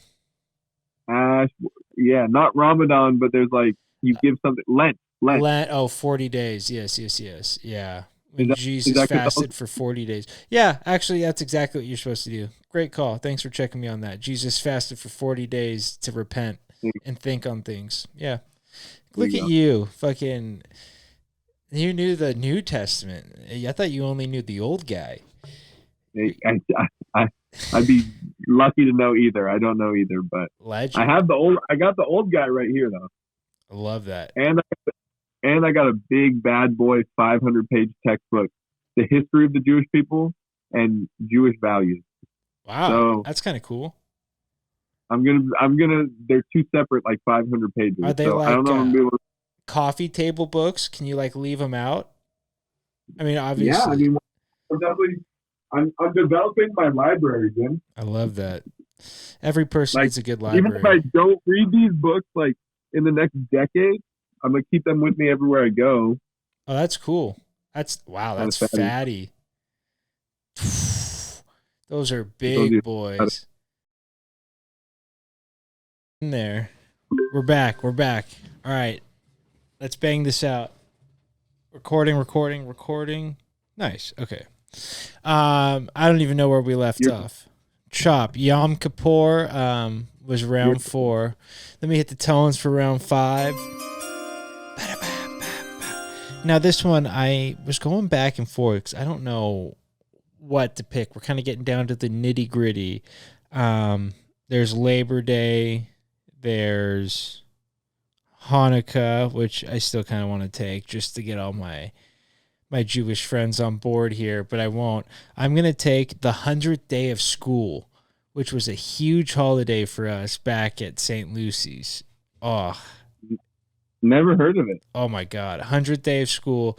Ash, yeah, not Ramadan, but there's like you give something Lent. 40 days. Yes. Yeah. When Jesus fasted for 40 days. Yeah, actually, that's exactly what you're supposed to do. Great call. Thanks for checking me on that. Jesus fasted for 40 days to repent and think on things. Yeah. Look at you. Fucking, you knew the New Testament. I thought you only knew the old guy. I'd be lucky to know either. I don't know either, but Legend. I got the old guy right here though. I love that. And I got a big bad boy 500-page textbook, the history of the Jewish people and Jewish values. Wow, so, that's kind of cool. I'm gonna. They're 2 separate, like 500 pages. Are they so like I don't know coffee table books? Can you like leave them out? I mean, obviously. Yeah, I mean, definitely. I'm developing my library, Jim. I love that. Every person needs a good library. Even if I don't read these books, like in the next decade, I'm gonna keep them with me everywhere I go. Oh, that's cool. That's fatty. Those are big boys. In there. We're back. All right. Let's bang this out. Recording. Nice. Okay. I don't even know where we left off. Chop. Yom Kippur was round 4. Let me hit the tones for round 5. Now this one, I was going back and forth 'cause I don't know what to pick. We're kind of getting down to the nitty gritty. There's Labor Day. There's Hanukkah, which I still kind of want to take just to get all my Jewish friends on board here, but I won't. I'm gonna take the 100th day of school, which was a huge holiday for us back at St. Lucy's. Oh, Never heard of it. oh my God, 100th day of school,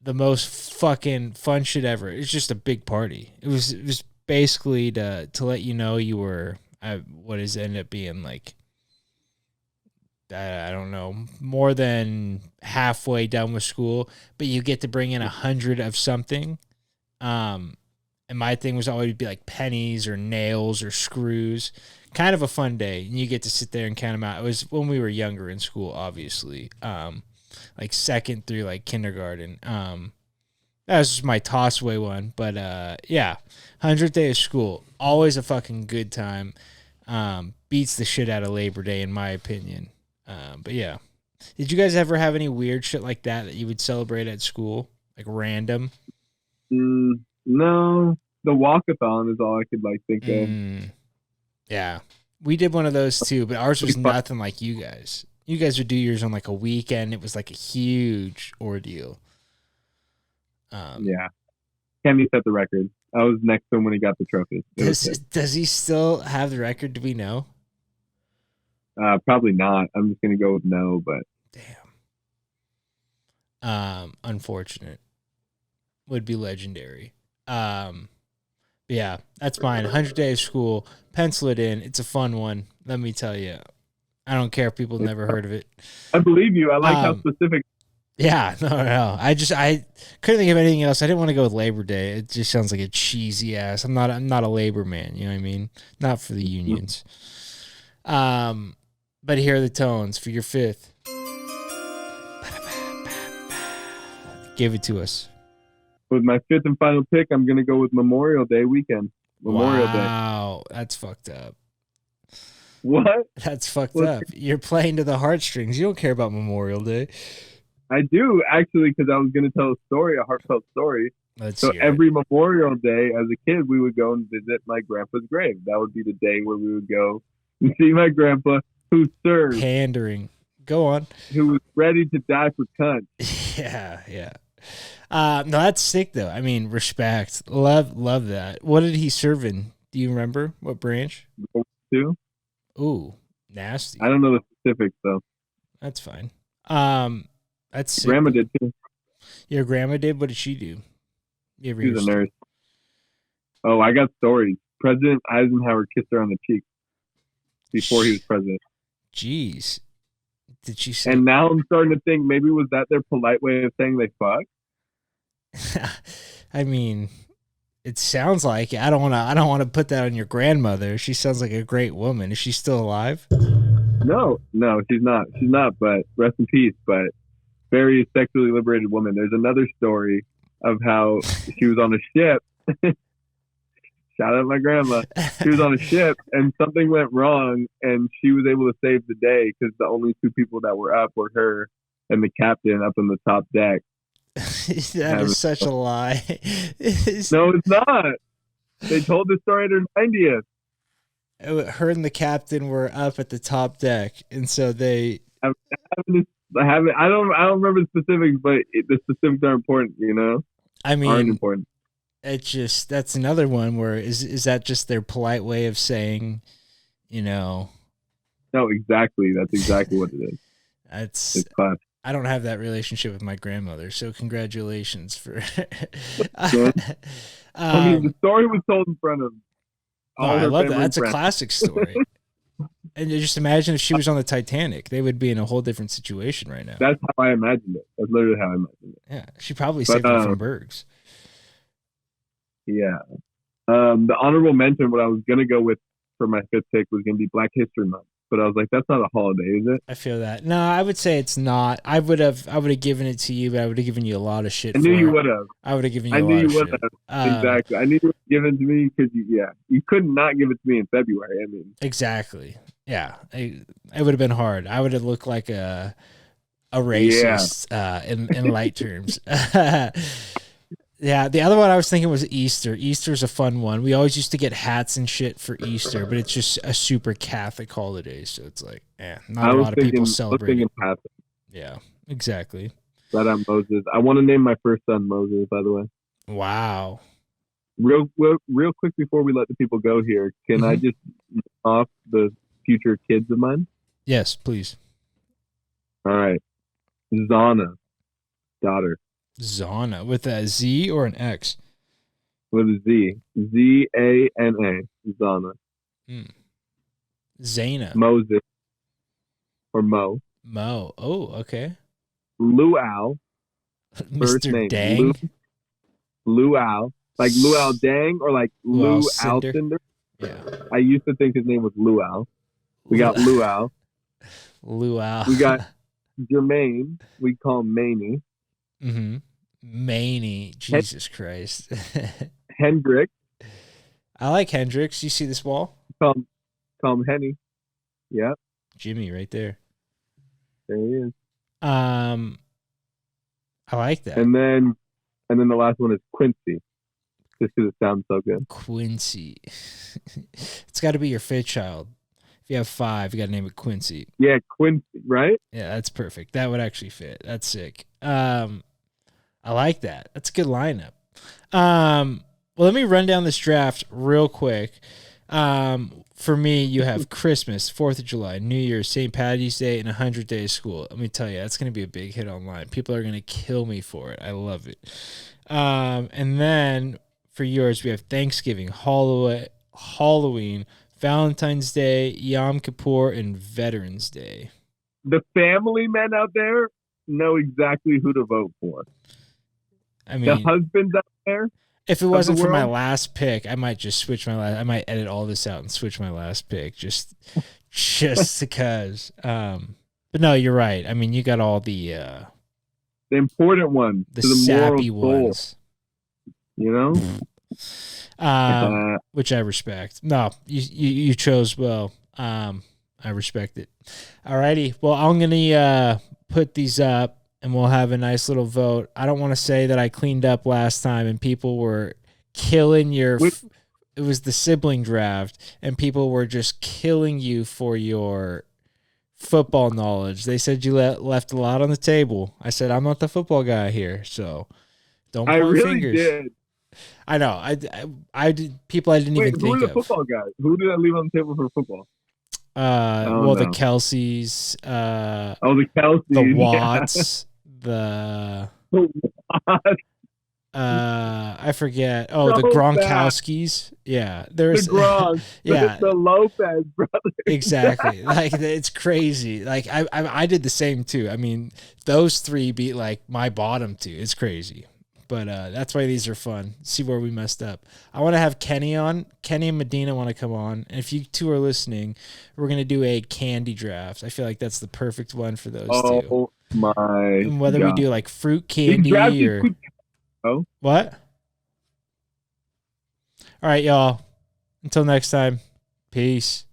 the most fucking fun shit ever. It's just a big party. It was basically to let you know you were what is ended up being like, I don't know, more than halfway done with school, but you get to bring in 100 of something. And my thing was always be like pennies or nails or screws. Kind of a fun day, and you get to sit there and count them out. It was when we were younger in school, obviously, like second through like kindergarten. That was just my tossaway one, but yeah, 100th day of school, always a fucking good time. Beats the shit out of Labor Day in my opinion. But yeah, did you guys ever have any weird shit like that you would celebrate at school, like random? No, the walkathon is all I could like think of. Yeah, we did one of those too, but ours was nothing like you guys. You guys would do yours on like a weekend. It was like a huge ordeal. Yeah, Kenny set the record. I was next to him when he got the trophy. Does he still have the record? Do we know? Probably not. I'm just gonna go with no, but damn. Unfortunate. Would be legendary. Yeah, that's mine. 100 Day of School. Pencil it in. It's a fun one. Let me tell you. I don't care if people have never heard of it. I believe you. I like how specific. Yeah, no. I couldn't think of anything else. I didn't want to go with Labor Day. It just sounds like a cheesy ass. I'm not a labor man. You know what I mean? Not for the unions. But here are the tones for your fifth. Give it to us. With my fifth and final pick, I'm going to go with Memorial Day weekend. Memorial Day. Wow, that's fucked up. What? That's fucked up. You're playing to the heartstrings. You don't care about Memorial Day. I do, actually, because I was going to tell a story, a heartfelt story. So every Memorial Day, as a kid, we would go and visit my grandpa's grave. That would be the day where we would go and see my grandpa, who served. Pandering. Go on. Who was ready to die for cunt. Yeah. No, that's sick, though. I mean, respect. Love that. What did he serve in? Do you remember? What branch? Two. Ooh, nasty. I don't know the specifics, though. That's fine. That's sick. Grandma did, too. Your grandma did? What did she do? She was a nurse. Oh, I got stories. President Eisenhower kissed her on the cheek before he was president. Jeez. Did she say? And now I'm starting to think, maybe was that their polite way of saying they fucked? I mean, it sounds like it. I don't want to put that on your grandmother. She sounds like a great woman. Is she still alive? No, she's not. She's not, but rest in peace. But very sexually liberated woman. There's another story of how she was on a ship. Shout out my grandma. She was on a ship and something went wrong and she was able to save the day because the only two people that were up were her and the captain up on the top deck. That is such a lie. No, it's not. They told the story at her 90th. Her and the captain were up at the top deck, and so they. I don't remember the specifics, but the specifics are important. You know. I mean, aren't important. That's another one where is that just their polite way of saying, you know? No, exactly. That's exactly what it is. It's class. I don't have that relationship with my grandmother, so congratulations for. I mean, the story was told in front of. I love that. That's a classic story. And just imagine if she was on the Titanic, they would be in a whole different situation right now. That's how I imagined it. That's literally how I imagined it. Yeah, she probably saved her from Bergs. Yeah. The honorable mention, what I was gonna go with for my fifth pick was gonna be Black History Month. But I was like, that's not a holiday, is it? I feel that. No, I would say it's not. I would have given it to you, but I would have given you a lot of shit. I knew you would have. I would have given you a lot of shit. I knew you would have. Exactly. I knew you would have given it to me because you could not give it to me in February. I mean, exactly. Yeah, it would have been hard. I would have looked like a a Yeah. racist in light terms. Yeah, the other one I was thinking was Easter. Easter's a fun one. We always used to get hats and shit for Easter, but it's just a super Catholic holiday, so it's like, not a lot of people celebrate it. Patrick, Yeah, exactly. but I'm Moses. I want to name my first son Moses, by the way. Wow. Real quick before we let the people go here, can I just off the future kids of mine? Yes, please. All right. Zana, daughter. Zana with a Z or an X? With a Z. Zana. Zana. Zana. Moses. Or Mo. Mo. Oh, okay. Luau. First Mr. name. Dang. Luau. Like Luau Dang or like Luau Cinder. Yeah. I used to think his name was Luau. We got Luau. Luau. We got Jermaine. We call him Maney. Mm-hmm. Maney. Jesus Christ. Hendrick. I like Hendrix. You see this wall? Call him Henny. Yep. Jimmy right there. There he is. I like that. And then the last one is Quincy. Just because it sounds so good. Quincy. It's got to be your fifth child. If you have 5, you got to name it Quincy. Yeah, Quincy, right? Yeah, that's perfect. That would actually fit. That's sick. I like that. That's a good lineup. Well, let me run down this draft real quick. For me, you have Christmas, 4th of July, New Year's, St. Patty's Day, and 100 Days of School. Let me tell you, that's going to be a big hit online. People are going to kill me for it. I love it. And then for yours, we have Thanksgiving, Halloween, Valentine's Day, Yom Kippur, and Veterans Day. The family men out there know exactly who to vote for. I mean, the husbands out there. If it wasn't for my last pick, I might just switch my last. I might edit all this out and switch my last pick just because. But no, you're right. I mean, you got all the important ones, the sappy ones. You know, which I respect. No, you chose well. I respect it. Alrighty. Well, I'm gonna put these up. And we'll have a nice little vote. I don't want to say that I cleaned up last time and people were killing your... It was the sibling draft, and people were just killing you for your football knowledge. They said you left a lot on the table. I said, I'm not the football guy here, so don't point fingers. Did. I know. I did people I didn't even think of. Who are the football guys? Who did I leave on the table for football? The Kelseys. The Kelseys. The Watts. The I forget. Oh, the Gronkowskis. Bad. Yeah, there's the Gronk. Yeah, the Lopez brothers. Exactly. Like it's crazy. Like I did the same too. I mean, those 3 beat like my bottom 2. It's crazy. But that's why these are fun. See where we messed up. I want to have Kenny on. Kenny and Medina want to come on. And if you 2 are listening, we're going to do a candy draft. I feel like that's the perfect one for those 2. Oh, my and whether God. we do like fruit candy or... What? All right, y'all. Until next time. Peace.